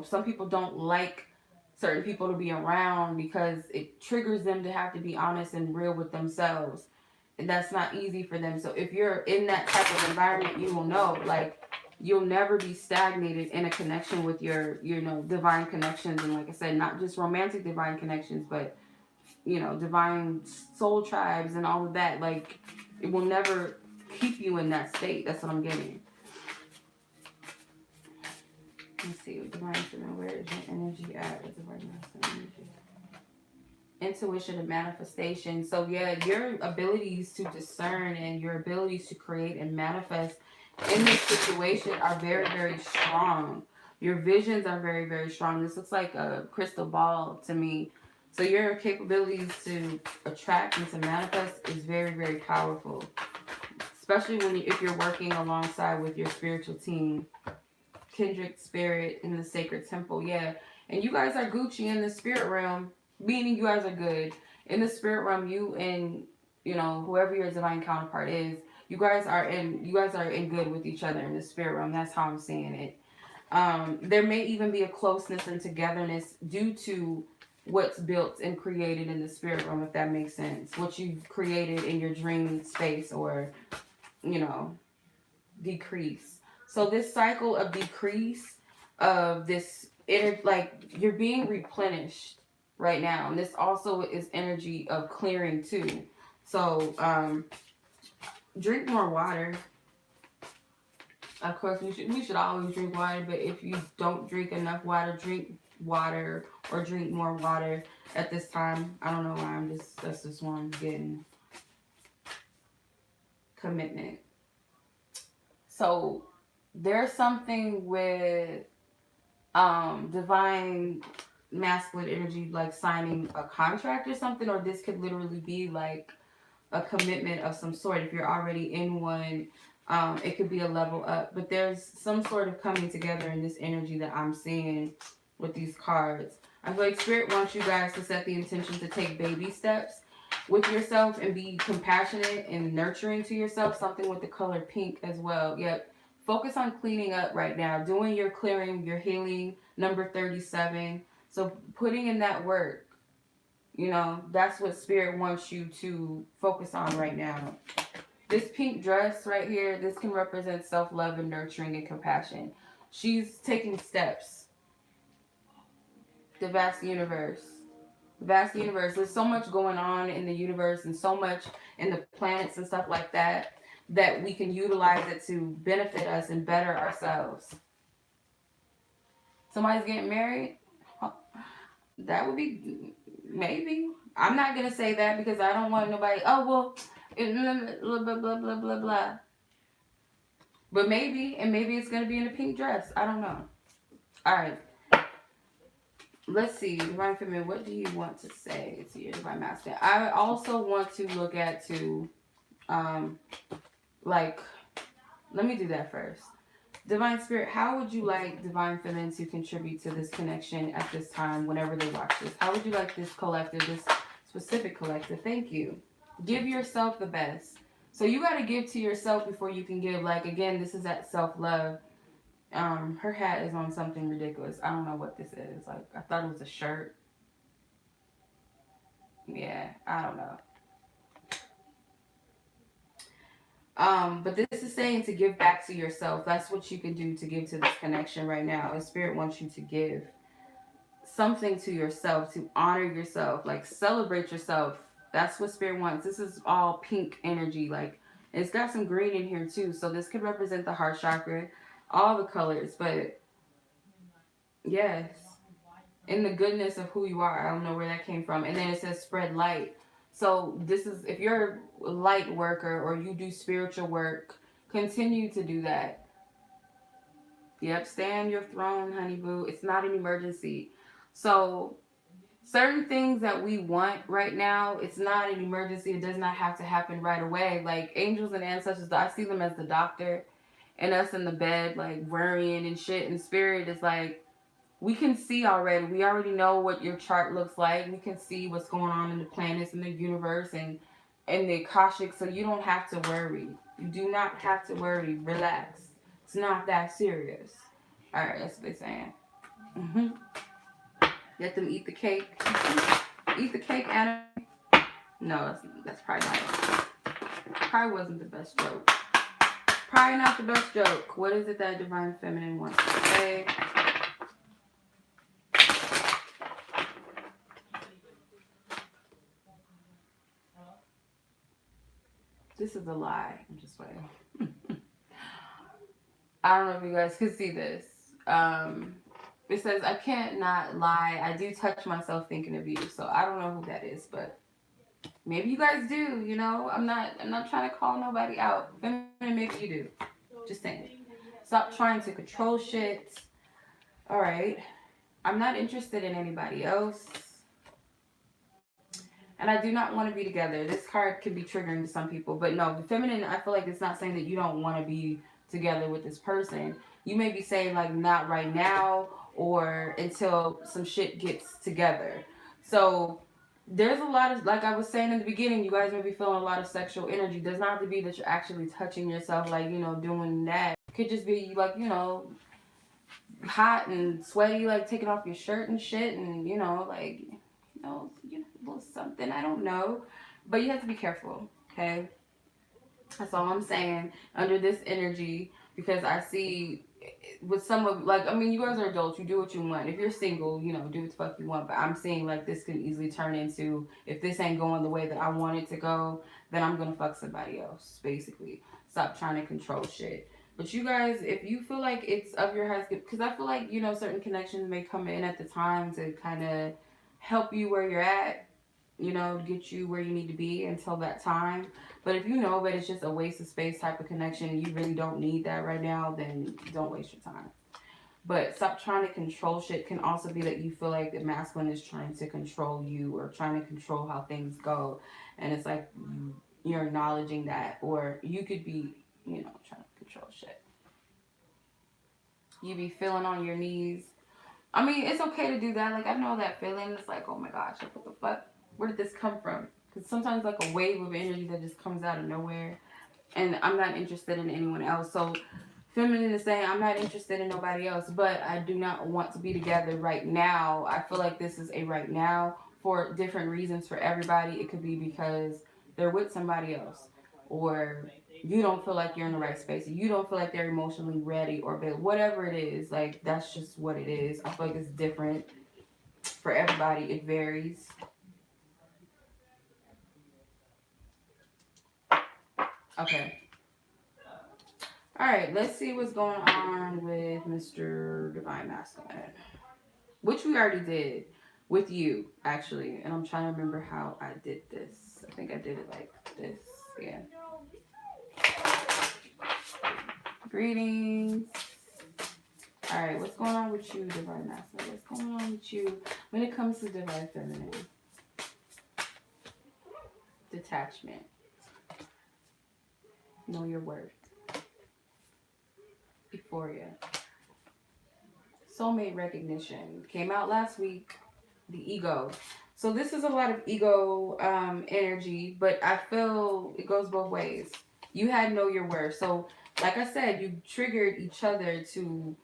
some people don't like certain people to be around because it triggers them to have to be honest and real with themselves. And that's not easy for them. So if you're in that type of environment, you will know, like, you'll never be stagnated in a connection with your, divine connections. And like I said, not just romantic divine connections, but, divine soul tribes and all of that. Like, it will never keep you in that state. That's what I'm getting. Let's see, divine feminine, where is your energy at with divine masculine energy? Intuition and manifestation. So yeah, your abilities to discern and your abilities to create and manifest in this situation are very, very strong. Your visions are very, very strong. This looks like a crystal ball to me. So your capabilities to attract and to manifest is very, very powerful. Especially if you're working alongside with your spiritual team, kindred spirit in the sacred temple. Yeah. And you guys are Gucci in the spirit realm, meaning you guys are good. In the spirit realm, you and whoever your divine counterpart is, you guys are in good with each other in the spirit realm. That's how I'm seeing it. There may even be a closeness and togetherness due to what's built and created in the spirit realm, if that makes sense. What you've created in your dream space, or you know, decrease. So this cycle of decrease of this like you're being replenished right now, and this also is energy of clearing too. So drink more water. Of course, we should always drink water, but if you don't drink enough water, drink water or drink more water at this time. I don't know why that's just one getting commitment. So there's something with divine masculine energy, like signing a contract or something, or this could literally be like a commitment of some sort. If you're already in one, it could be a level up, but there's some sort of coming together in this energy that I'm seeing with these cards. I feel like Spirit wants you guys to set the intention to take baby steps with yourself and be compassionate and nurturing to yourself. Something with the color pink as well. Yep. Focus on cleaning up right now, doing your clearing, your healing, number 37. So putting in that work, that's what Spirit wants you to focus on right now. This pink dress right here, this can represent self-love and nurturing and compassion. She's taking steps. The vast universe. The vast universe. There's so much going on in the universe and so much in the planets and stuff like that we can utilize it to benefit us and better ourselves. Somebody's getting married? That would be, maybe. I'm not going to say that because I don't want nobody, oh, well, blah, blah, blah, blah, blah, blah. But maybe, and maybe it's going to be in a pink dress. I don't know. All right. Let's see. Divine Feminine, what do you want to say to your Divine Masculine? I also want to look at, too, like, let me do that first. Divine Spirit, how would you like Divine Feminine to contribute to this connection at this time whenever they watch this? How would you like this collective, this specific collective? Thank you. Give yourself the best. So you got to give to yourself before you can give. Like, again, this is that self-love. Her hat is on something ridiculous. I don't know what this is. Like, I thought it was a shirt. Yeah, I don't know. But this is saying to give back to yourself. That's what you can do to give to this connection right now. And Spirit wants you to give something to yourself, to honor yourself, like celebrate yourself. That's what Spirit wants. This is all pink energy. Like, it's got some green in here too. So this could represent the heart chakra, all the colors. But yes, in the goodness of who you are. I don't know where that came from. And then it says spread light. So this is, if you're a light worker or you do spiritual work, continue to do that. Yep, stay on your throne, honey boo. It's not an emergency. So certain things that we want right now, it's not an emergency. It does not have to happen right away. Like angels and ancestors, I see them as the doctor and us in the bed, like worrying and shit. And Spirit is like, we can see already. We already know what your chart looks like. We can see what's going on in the planets and the universe and the Akashic. So you don't have to worry. You do not have to worry. Relax. It's not that serious. All right, that's what they're saying. Let them eat the cake. Eat the cake, Anna. No, that's probably not it. Probably wasn't the best joke. Probably not the best joke. What is it that Divine Feminine wants to say? This is a lie. I'm just playing. I don't know if you guys can see this. It says, I can't not lie. I do touch myself thinking of you. So I don't know who that is, but maybe you guys do, you know? I'm not trying to call nobody out. Feminine, maybe you do. Just saying. Stop trying to control shit. All right. I'm not interested in anybody else. And I do not want to be together. This card can be triggering to some people. But no, the feminine, I feel like it's not saying that you don't want to be together with this person. You may be saying, like, not right now or until some shit gets together. So there's a lot of, like I was saying in the beginning, you guys may be feeling a lot of sexual energy. Does not have to be that you're actually touching yourself, like, you know, doing that. It could just be, like, you know, hot and sweaty, like taking off your shirt and shit, and like a little something. I don't know, but you have to be careful. Okay, that's all I'm saying. Under this energy, because I see with some of, like, I mean, you guys are adults. You do what you want. If you're single, do what the fuck you want. But I'm seeing like this can easily turn into, if this ain't going the way that I want it to go, then I'm gonna fuck somebody else. Basically, stop trying to control shit. But you guys, if you feel like it's of your highest good, because I feel like certain connections may come in at the time to kind of help you where you're at, get you where you need to be until that time. But if you know that it's just a waste of space type of connection and you really don't need that right now, then don't waste your time. But stop trying to control shit can also be that you feel like the masculine is trying to control you or trying to control how things go. And it's like you're acknowledging that. Or you could be, trying to control shit. You be feeling on your knees. I mean, it's okay to do that. Like, I know that feeling. It's like, oh my gosh, like, what the fuck? Where did this come from? Because sometimes, like, a wave of energy that just comes out of nowhere. And I'm not interested in anyone else. So, feminine is saying, I'm not interested in nobody else. But I do not want to be together right now. I feel like this is a right now for different reasons for everybody. It could be because they're with somebody else. Or you don't feel like you're in the right space. You don't feel like they're emotionally ready or whatever it is. Like, that's just what it is. I feel like it's different for everybody. It varies. Okay. All right. Let's see what's going on with Mr. Divine Masculine, which we already did with you, actually. And I'm trying to remember how I did this. I think I did it like this. Yeah. Greetings. Alright, what's going on with you, Divine Masculine? What's going on with you when it comes to Divine Feminine? Detachment. Know your worth. Euphoria. Soulmate recognition. Came out last week. The ego. So this is a lot of ego energy, but I feel it goes both ways. You had know your worth. So, like I said, you triggered each other to,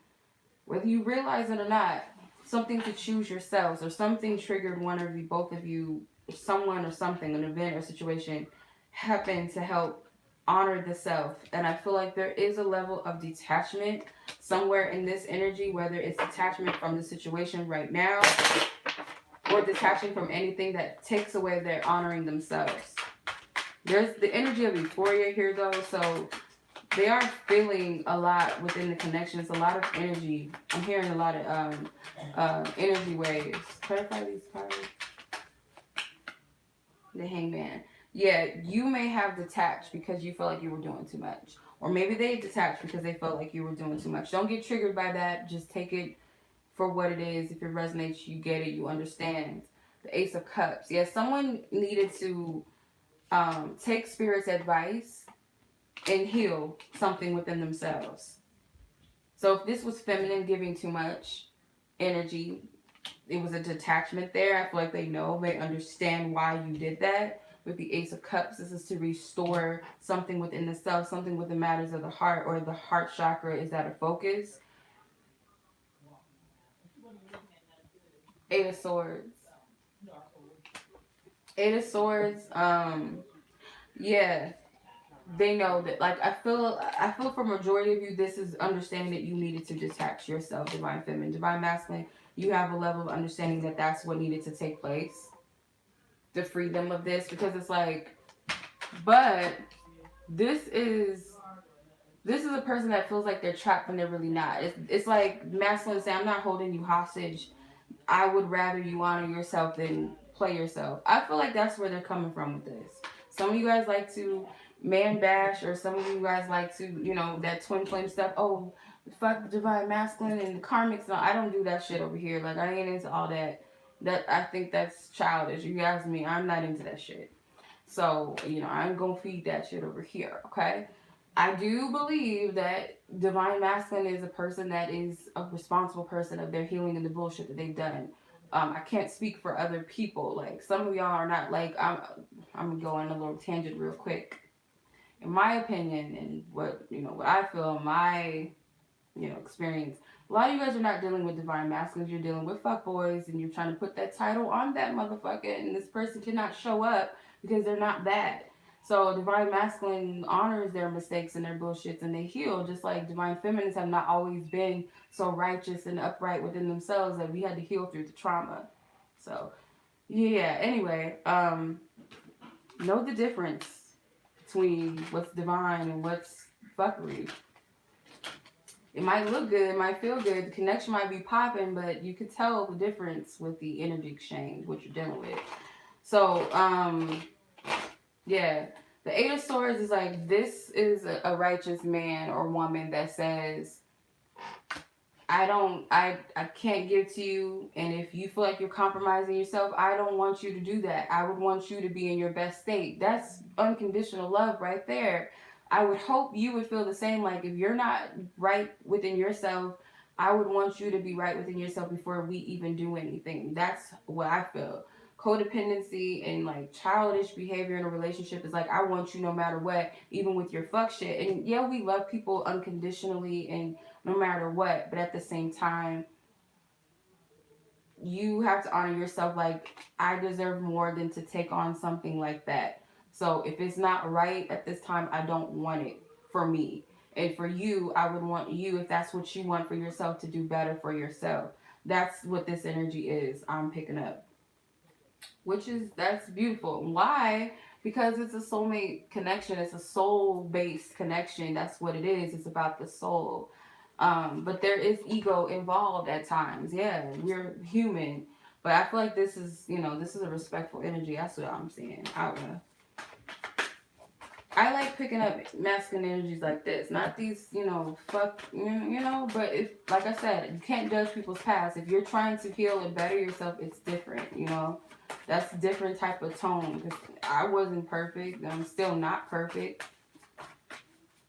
whether you realize it or not, something to choose yourselves, or something triggered one of you, both of you, someone or something, an event or situation happened to help honor the self. And I feel like there is a level of detachment somewhere in this energy, whether it's detachment from the situation right now or detaching from anything that takes away their honoring themselves. There's the energy of euphoria here, though, so they are feeling a lot within the connection. It's a lot of energy. I'm hearing a lot of energy waves. Clarify these cards. The Hangman. Yeah, you may have detached because you felt like you were doing too much. Or maybe they detached because they felt like you were doing too much. Don't get triggered by that. Just take it for what it is. If it resonates, you get it, you understand. The Ace of Cups. Yeah, someone needed to take Spirit's advice and heal something within themselves. So if this was feminine giving too much energy, it was a detachment there. I feel like they understand why you did that. With the Ace of Cups, this is to restore something within the self, something with the matters of the heart, or the heart chakra is at a focus. Eight of Swords. Eight of Swords, yeah. They know that, like, I feel for majority of you, this is understanding that you needed to detach yourself, Divine Feminine. Divine Masculine, you have a level of understanding that that's what needed to take place. The freedom of this, because it's like, but this is This is a person that feels like they're trapped when they're really not. It's like masculine saying, I'm not holding you hostage. I would rather you honor yourself than play yourself. I feel like that's where they're coming from with this. Some of you guys like to man bash, or some of you guys like to, that twin flame stuff. Oh, fuck the divine masculine and the karmics. No, I don't do that shit over here. Like, I ain't into all that. That I think that's childish. You ask me, I'm not into that shit. So, I'm gonna feed that shit over here, okay? I do believe that divine masculine is a person that is a responsible person of their healing and the bullshit that they've done. I can't speak for other people. Like, some of y'all are not like, I'm gonna go on a little tangent real quick. In my opinion, and what I feel, my experience. A lot of you guys are not dealing with divine masculines. You're dealing with fuckboys, and you're trying to put that title on that motherfucker, and this person cannot show up because they're not that. So divine masculine honors their mistakes and their bullshits, and they heal. Just like divine feminines have not always been so righteous and upright within themselves, that we had to heal through the trauma. So yeah. Anyway, know the difference between what's divine and what's fuckery. It might look good, it might feel good, the connection might be popping, but you could tell the difference with the energy exchange, what you're dealing with. So, yeah, the Eight of Swords is like, this is a righteous man or woman that says, I can't give to you, and if you feel like you're compromising yourself, I don't want you to do that. I would want you to be in your best state. That's unconditional love right there. I would hope you would feel the same. Like, if you're not right within yourself, I would want you to be right within yourself before we even do anything. That's what I feel. Codependency and like childish behavior in a relationship is like, I want you no matter what, even with your fuck shit. And yeah, we love people unconditionally and no matter what, but at the same time, you have to honor yourself. Like, I deserve more than to take on something like that. So if it's not right at this time, I don't want it for me. And for you, I would want you, if that's what you want for yourself, to do better for yourself. That's what this energy is I'm picking up. That's beautiful. Why? Because it's a soulmate connection. It's a soul-based connection. That's what it is. It's about the soul. But there is ego involved at times. Yeah, we're human. But I feel like this is a respectful energy. That's what I'm saying. I don't know. I like picking up masculine energies like this. Not these, but if, like I said, you can't judge people's past. If you're trying to heal and better yourself, it's different, That's a different type of tone. Because I wasn't perfect. I'm still not perfect.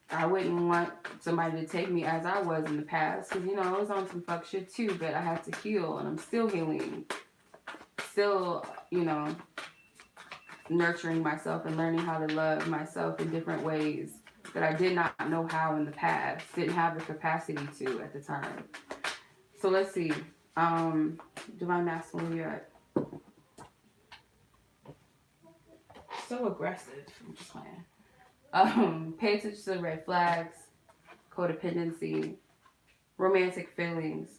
I wouldn't want somebody to take me as I was in the past. Because, I was on some fuck shit too. But I had to heal. And I'm still healing. Still, nurturing myself and learning how to love myself in different ways that I did not know how in the past. Didn't have the capacity to at the time. So let's see. Divine Masculine, you're at. So aggressive. I'm just playing. Pay attention to the red flags, codependency, romantic feelings.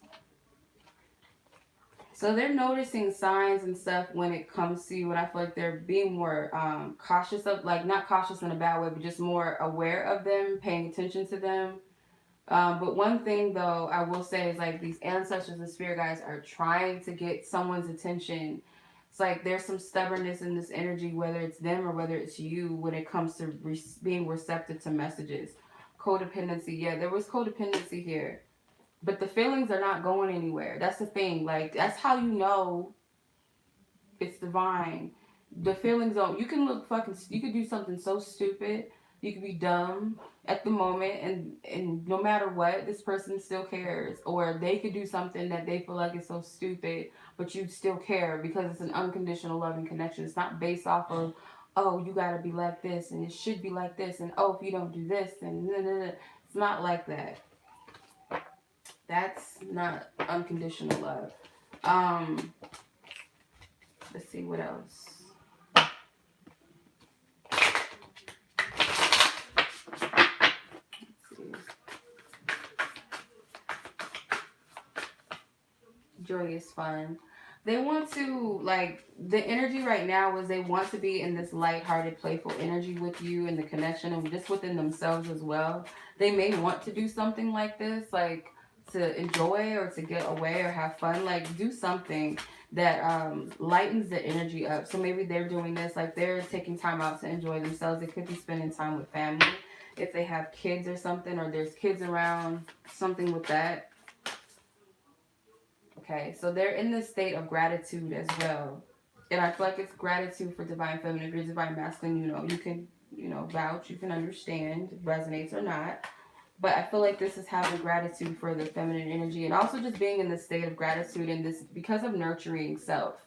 So they're noticing signs and stuff when it comes to you, and I feel like they're being more cautious of, like, not cautious in a bad way, but just more aware of them, paying attention to them. But one thing, though, I will say is, like, these ancestors and spirit guides are trying to get someone's attention. It's like there's some stubbornness in this energy, whether it's them or whether it's you, when it comes to being receptive to messages. Codependency, yeah, there was codependency here. But the feelings are not going anywhere. That's the thing. Like, that's how you know it's divine. The feelings don't. You can look fucking. You could do something so stupid. You could be dumb at the moment, and no matter what, this person still cares. Or they could do something that they feel like is so stupid, but you still care because it's an unconditional loving connection. It's not based off of, oh, you gotta be like this, and it should be like this, and oh, if you don't do this, then it's not like that. That's not unconditional love. Let's see what else. Let's see. Joyous fun. They want to, like, the energy right now is they want to be in this lighthearted, playful energy with you and the connection and just within themselves as well. They may want to do something like this, like to enjoy or to get away or have fun, like do something that lightens the energy up. So maybe they're doing this, like they're taking time out to enjoy themselves. It could be spending time with family if they have kids or something, or there's kids around, something with that. Okay, so they're in this state of gratitude as well. And I feel like it's gratitude for divine feminine. If you're divine masculine, you can, vouch, you can understand, resonates or not. But I feel like this is having gratitude for the feminine energy and also just being in this state of gratitude and this because of nurturing self.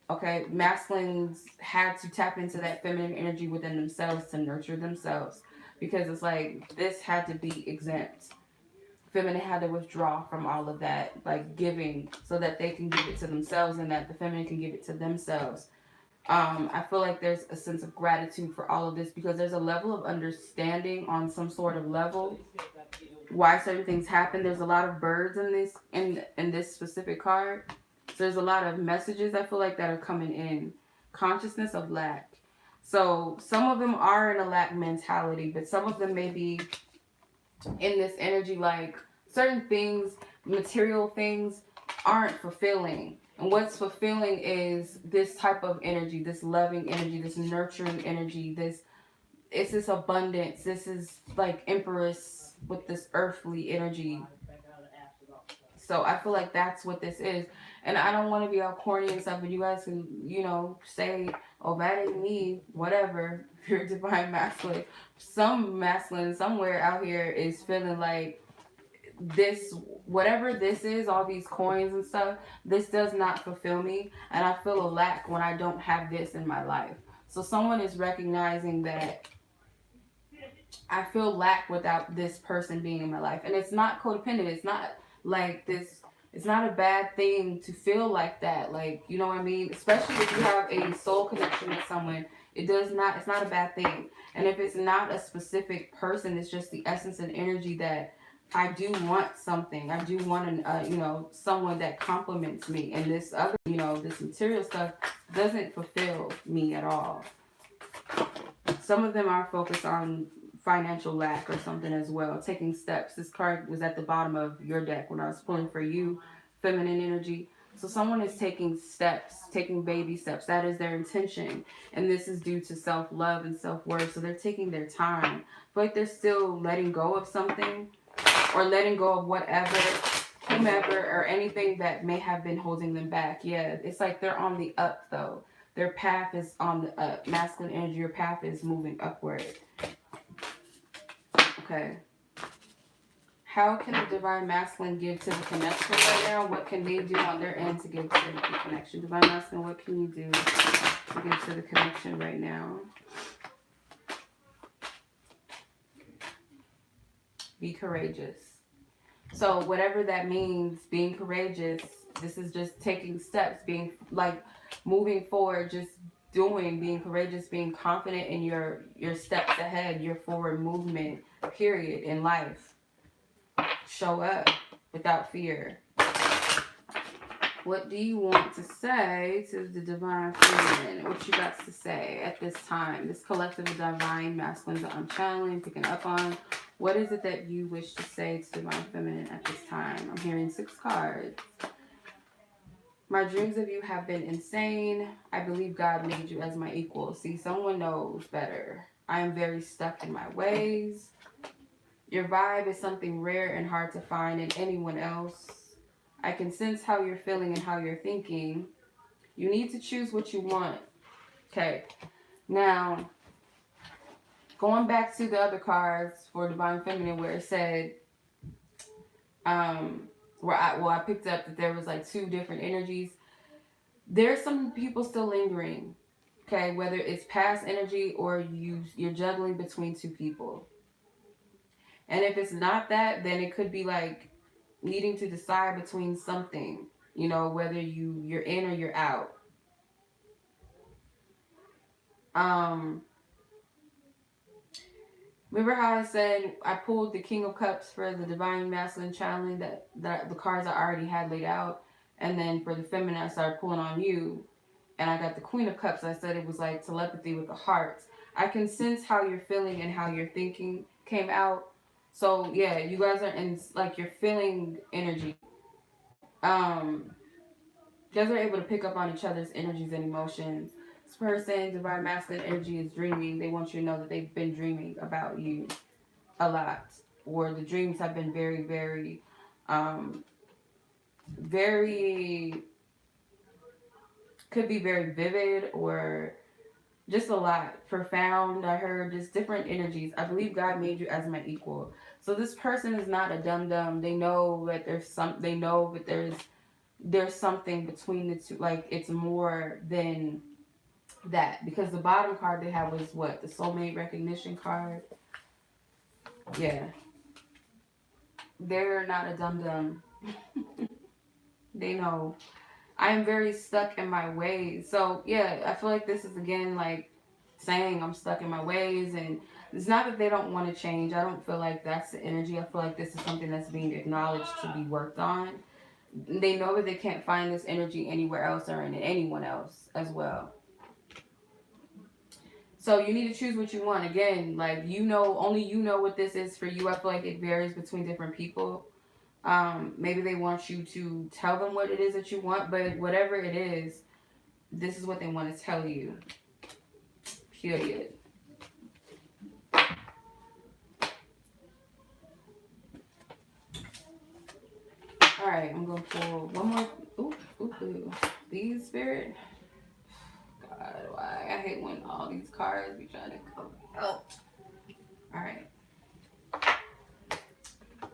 Okay, masculines had to tap into that feminine energy within themselves to nurture themselves because it's like this had to be exempt. Feminine had to withdraw from all of that, like giving, so that they can give it to themselves and that the feminine can give it to themselves. I feel like there's a sense of gratitude for all of this because there's a level of understanding on some sort of level why certain things happen. There's a lot of birds in this specific card. So there's a lot of messages I feel like that are coming in. Consciousness of lack. So some of them are in a lack mentality, but some of them may be in this energy like certain things, material things aren't fulfilling. And what's fulfilling is this type of energy, this loving energy, this nurturing energy, it's this abundance. This is like Empress with this earthly energy. So I feel like that's what this is. And I don't want to be all corny and stuff, but you guys can, say, oh, that ain't me, whatever, if you're divine masculine. Some masculine somewhere out here is feeling like this, whatever this is, all these coins and stuff, this does not fulfill me. And I feel a lack when I don't have this in my life. So someone is recognizing that I feel lack without this person being in my life. And it's not codependent. It's not like this. It's not a bad thing to feel like that. Like, you know what I mean? Especially if you have a soul connection with someone. It's not a bad thing. And if it's not a specific person, it's just the essence and energy that I do want something. I do want someone that compliments me. And this other, this material stuff doesn't fulfill me at all. Some of them are focused on financial lack or something as well. Taking steps. This card was at the bottom of your deck when I was pulling for you, feminine energy. So someone is taking steps, taking baby steps. That is their intention. And this is due to self-love and self-worth. So they're taking their time. But like they're still letting go of something or letting go of whatever, whomever, or anything that may have been holding them back. Yeah, it's like they're on the up though. Their path is on the up. Masculine energy, your path is moving upward. Okay. How can the divine masculine give to the connection right now? What can they do on their end to give to the connection? Divine masculine, what can you do to give to the connection right now? Be courageous. So whatever that means, being courageous, this is just taking steps, being like moving forward, just doing, being courageous, being confident in your steps ahead, your forward movement, period, in life. Show up without fear. What do you want to say to the divine feminine? What you got to say at this time? This collective of divine masculines that I'm channeling, picking up on. What is it that you wish to say to divine feminine at this time? I'm hearing 6 cards. My dreams of you have been insane. I believe God made you as my equal. See, someone knows better. I am very stuck in my ways. Your vibe is something rare and hard to find in anyone else. I can sense how you're feeling and how you're thinking. You need to choose what you want. Okay. Now, going back to the other cards for Divine Feminine where it said, I picked up that there was like 2 different energies. There's some people still lingering. Okay, whether it's past energy or you're juggling between 2 people. And if it's not that, then it could be like needing to decide between something, whether you're in or you're out. Remember how I said I pulled the King of Cups for the Divine Masculine channeling that the cards I already had laid out? And then for the feminine, I started pulling on you, and I got the Queen of Cups. I said it was like telepathy with the hearts. I can sense how you're feeling and how you're thinking came out. So yeah, you guys are in like you're feeling energy. Um, you guys are able to pick up on each other's energies and emotions. This person, divine masculine energy, is dreaming. They want you to know that they've been dreaming about you a lot, or the dreams have been very, very, very, could be very vivid or just a lot profound. I heard just different energies. I believe God made you as my equal. So this person is not a dum dum. They know that there's some. They know that there's something between the two. Like it's more than that, because the bottom card they have was what, the soulmate recognition card. Yeah, they're not a dum dum. They know. I am very stuck in my ways. So yeah, I feel like this is again like saying I'm stuck in my ways, and it's not that they don't want to change. I don't feel like that's the energy. I feel like this is something that's being acknowledged to be worked on. They know that they can't find this energy anywhere else or in anyone else as well. So you need to choose what you want. Again, like you know, only you know what this is for you. I feel like it varies between different people. Maybe they want you to tell them what it is that you want, but whatever it is, this is what they want to tell you. Period. All right, I'm gonna pull one more. Ooh, ooh, ooh. These spirit. God, why? I hate when all these cards be trying to come out. All right.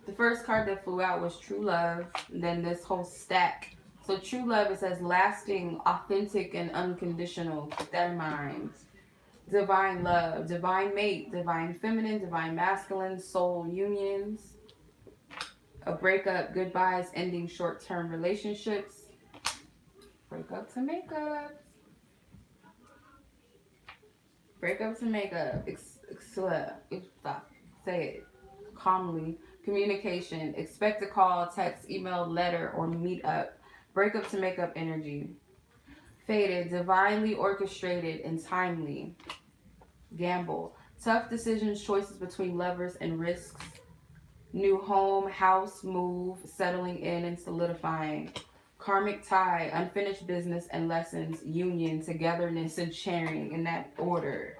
The first card that flew out was True Love. And then this whole stack. So True Love, it says lasting, authentic, and unconditional. Keep that in mind. Divine love, divine mate, divine feminine, divine masculine, soul unions. A breakup, goodbyes, ending short-term relationships. Breakups and makeups. Breakups and makeup. Stop. Say it calmly. Communication. Expect a call, text, email, letter, or meet up. Breakup to makeup energy. Fated. Divinely orchestrated and timely. Gamble. Tough decisions, choices between lovers and risks. New home, house, move, settling in and solidifying. Karmic tie, unfinished business and lessons, union, togetherness, and sharing, in that order.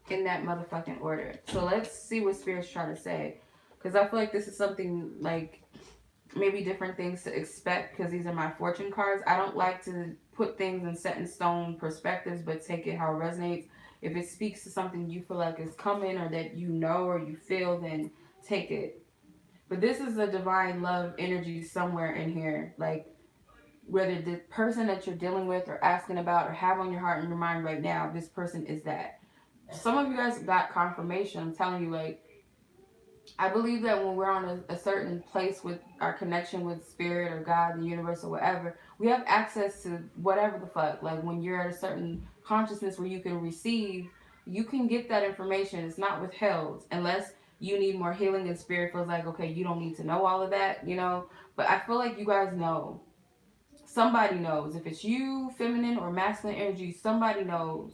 In that motherfucking order. So let's see what Spirit's trying to say. Because I feel like this is something like maybe different things to expect, because these are my fortune cards. I don't like to put things in set in stone perspectives, but take it how it resonates. If it speaks to something you feel like is coming or that you know or you feel, then take it. But this is a divine love energy somewhere in here. Like, whether the person that you're dealing with or asking about or have on your heart and your mind right now, this person is that. Some of you guys got confirmation. I'm telling you, like, I believe that when we're on a certain place with our connection with spirit or God, the universe, or whatever, we have access to whatever the fuck. Like, when you're at a certain consciousness where you can receive, you can get that information. It's not withheld unless you need more healing and spirit feels like, okay, you don't need to know all of that, you know? But I feel like you guys know. Somebody knows. If it's you, feminine or masculine energy, somebody knows.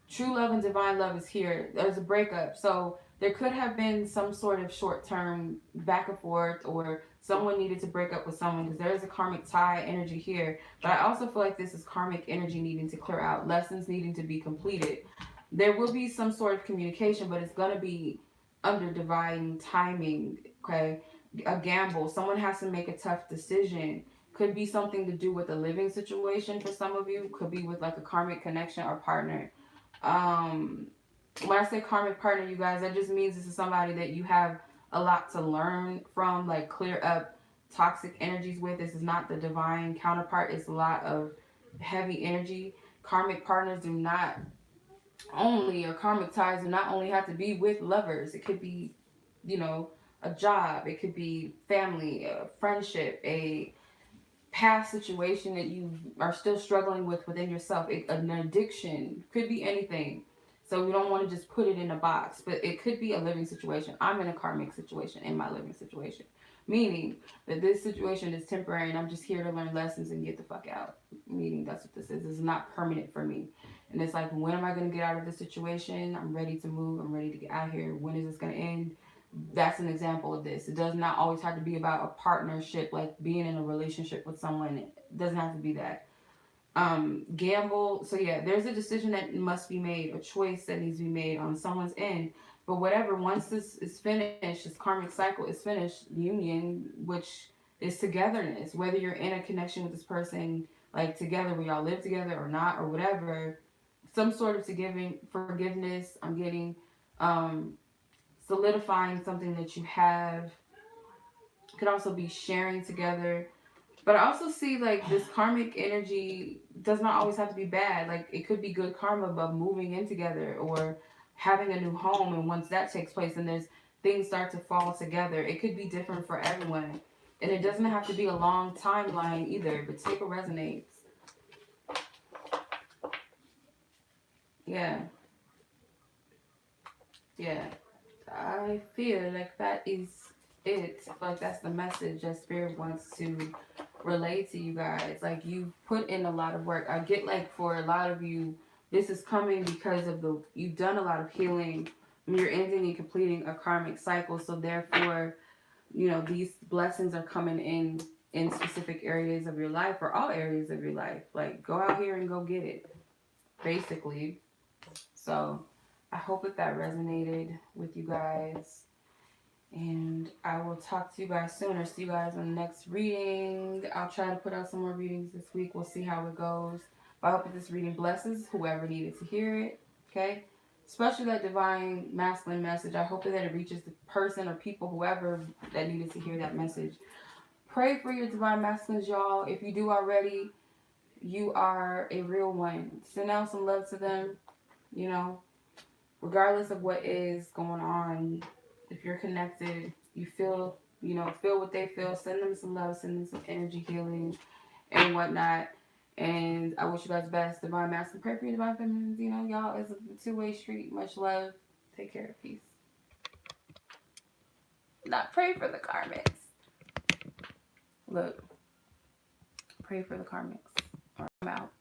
True love and divine love is here. There's a breakup. So there could have been some sort of short-term back and forth, or someone needed to break up with someone, because there is a karmic tie energy here. But I also feel like this is karmic energy needing to clear out, lessons needing to be completed. There will be some sort of communication, but it's going to be under divine timing, okay? A gamble. Someone has to make a tough decision. Could be something to do with a living situation for some of you. Could be with like a karmic connection or partner. When I say karmic partner, you guys, that just means this is somebody that you have a lot to learn from, like clear up toxic energies with. This is not the divine counterpart. It's a lot of heavy energy. Karmic partners do not only, or karmic ties do not only have to be with lovers. It could be, you know, a job. It could be family, a friendship, a past situation that you are still struggling with within yourself. An addiction. Could be anything. So we don't want to just put it in a box, but it could be a living situation. I'm in a karmic situation, in my living situation. Meaning that this situation is temporary and I'm just here to learn lessons and get the fuck out. Meaning that's what this is. It's not permanent for me. And it's like, when am I going to get out of this situation? I'm ready to move. I'm ready to get out here. When is this going to end? That's an example of this. It does not always have to be about a partnership, like being in a relationship with someone. It doesn't have to be that. Gamble. So yeah, there's a decision that must be made, a choice that needs to be made on someone's end. But whatever, once this is finished, this karmic cycle is finished, union, which is togetherness, whether you're in a connection with this person, like together, where y'all live together or not, or whatever, some sort of forgiveness. I'm getting solidifying something that you have. Could also be sharing together. But I also see like this karmic energy does not always have to be bad. Like it could be good karma about moving in together or having a new home. And once that takes place and there's things start to fall together, it could be different for everyone. And it doesn't have to be a long timeline either, but take what resonates. Yeah. Yeah. I feel like that is it. I feel like that's the message that Spirit wants to relate to you guys. Like, you put in a lot of work. I get like for a lot of you, this is coming because of you've done a lot of healing. You're ending and completing a karmic cycle. So therefore, these blessings are coming in specific areas of your life, or all areas of your life. Like, go out here and go get it, basically. So I hope that resonated with you guys. And I will talk to you guys soon, or see you guys on the next reading. I'll try to put out some more readings this week. We'll see how it goes. But I hope that this reading blesses whoever needed to hear it. Okay? Especially that divine masculine message. I hope that it reaches the person or people, whoever that needed to hear that message. Pray for your divine masculines, y'all. If you do already, you are a real one. Send out some love to them, regardless of what is going on. If you're connected, you feel what they feel, send them some love, send them some energy healing and whatnot. And I wish you guys the best. Divine masculine, pray for your divine feminines. Y'all, it's a two-way street. Much love. Take care. Peace. Not pray for the karmics. Look, pray for the karmics. Or I'm out.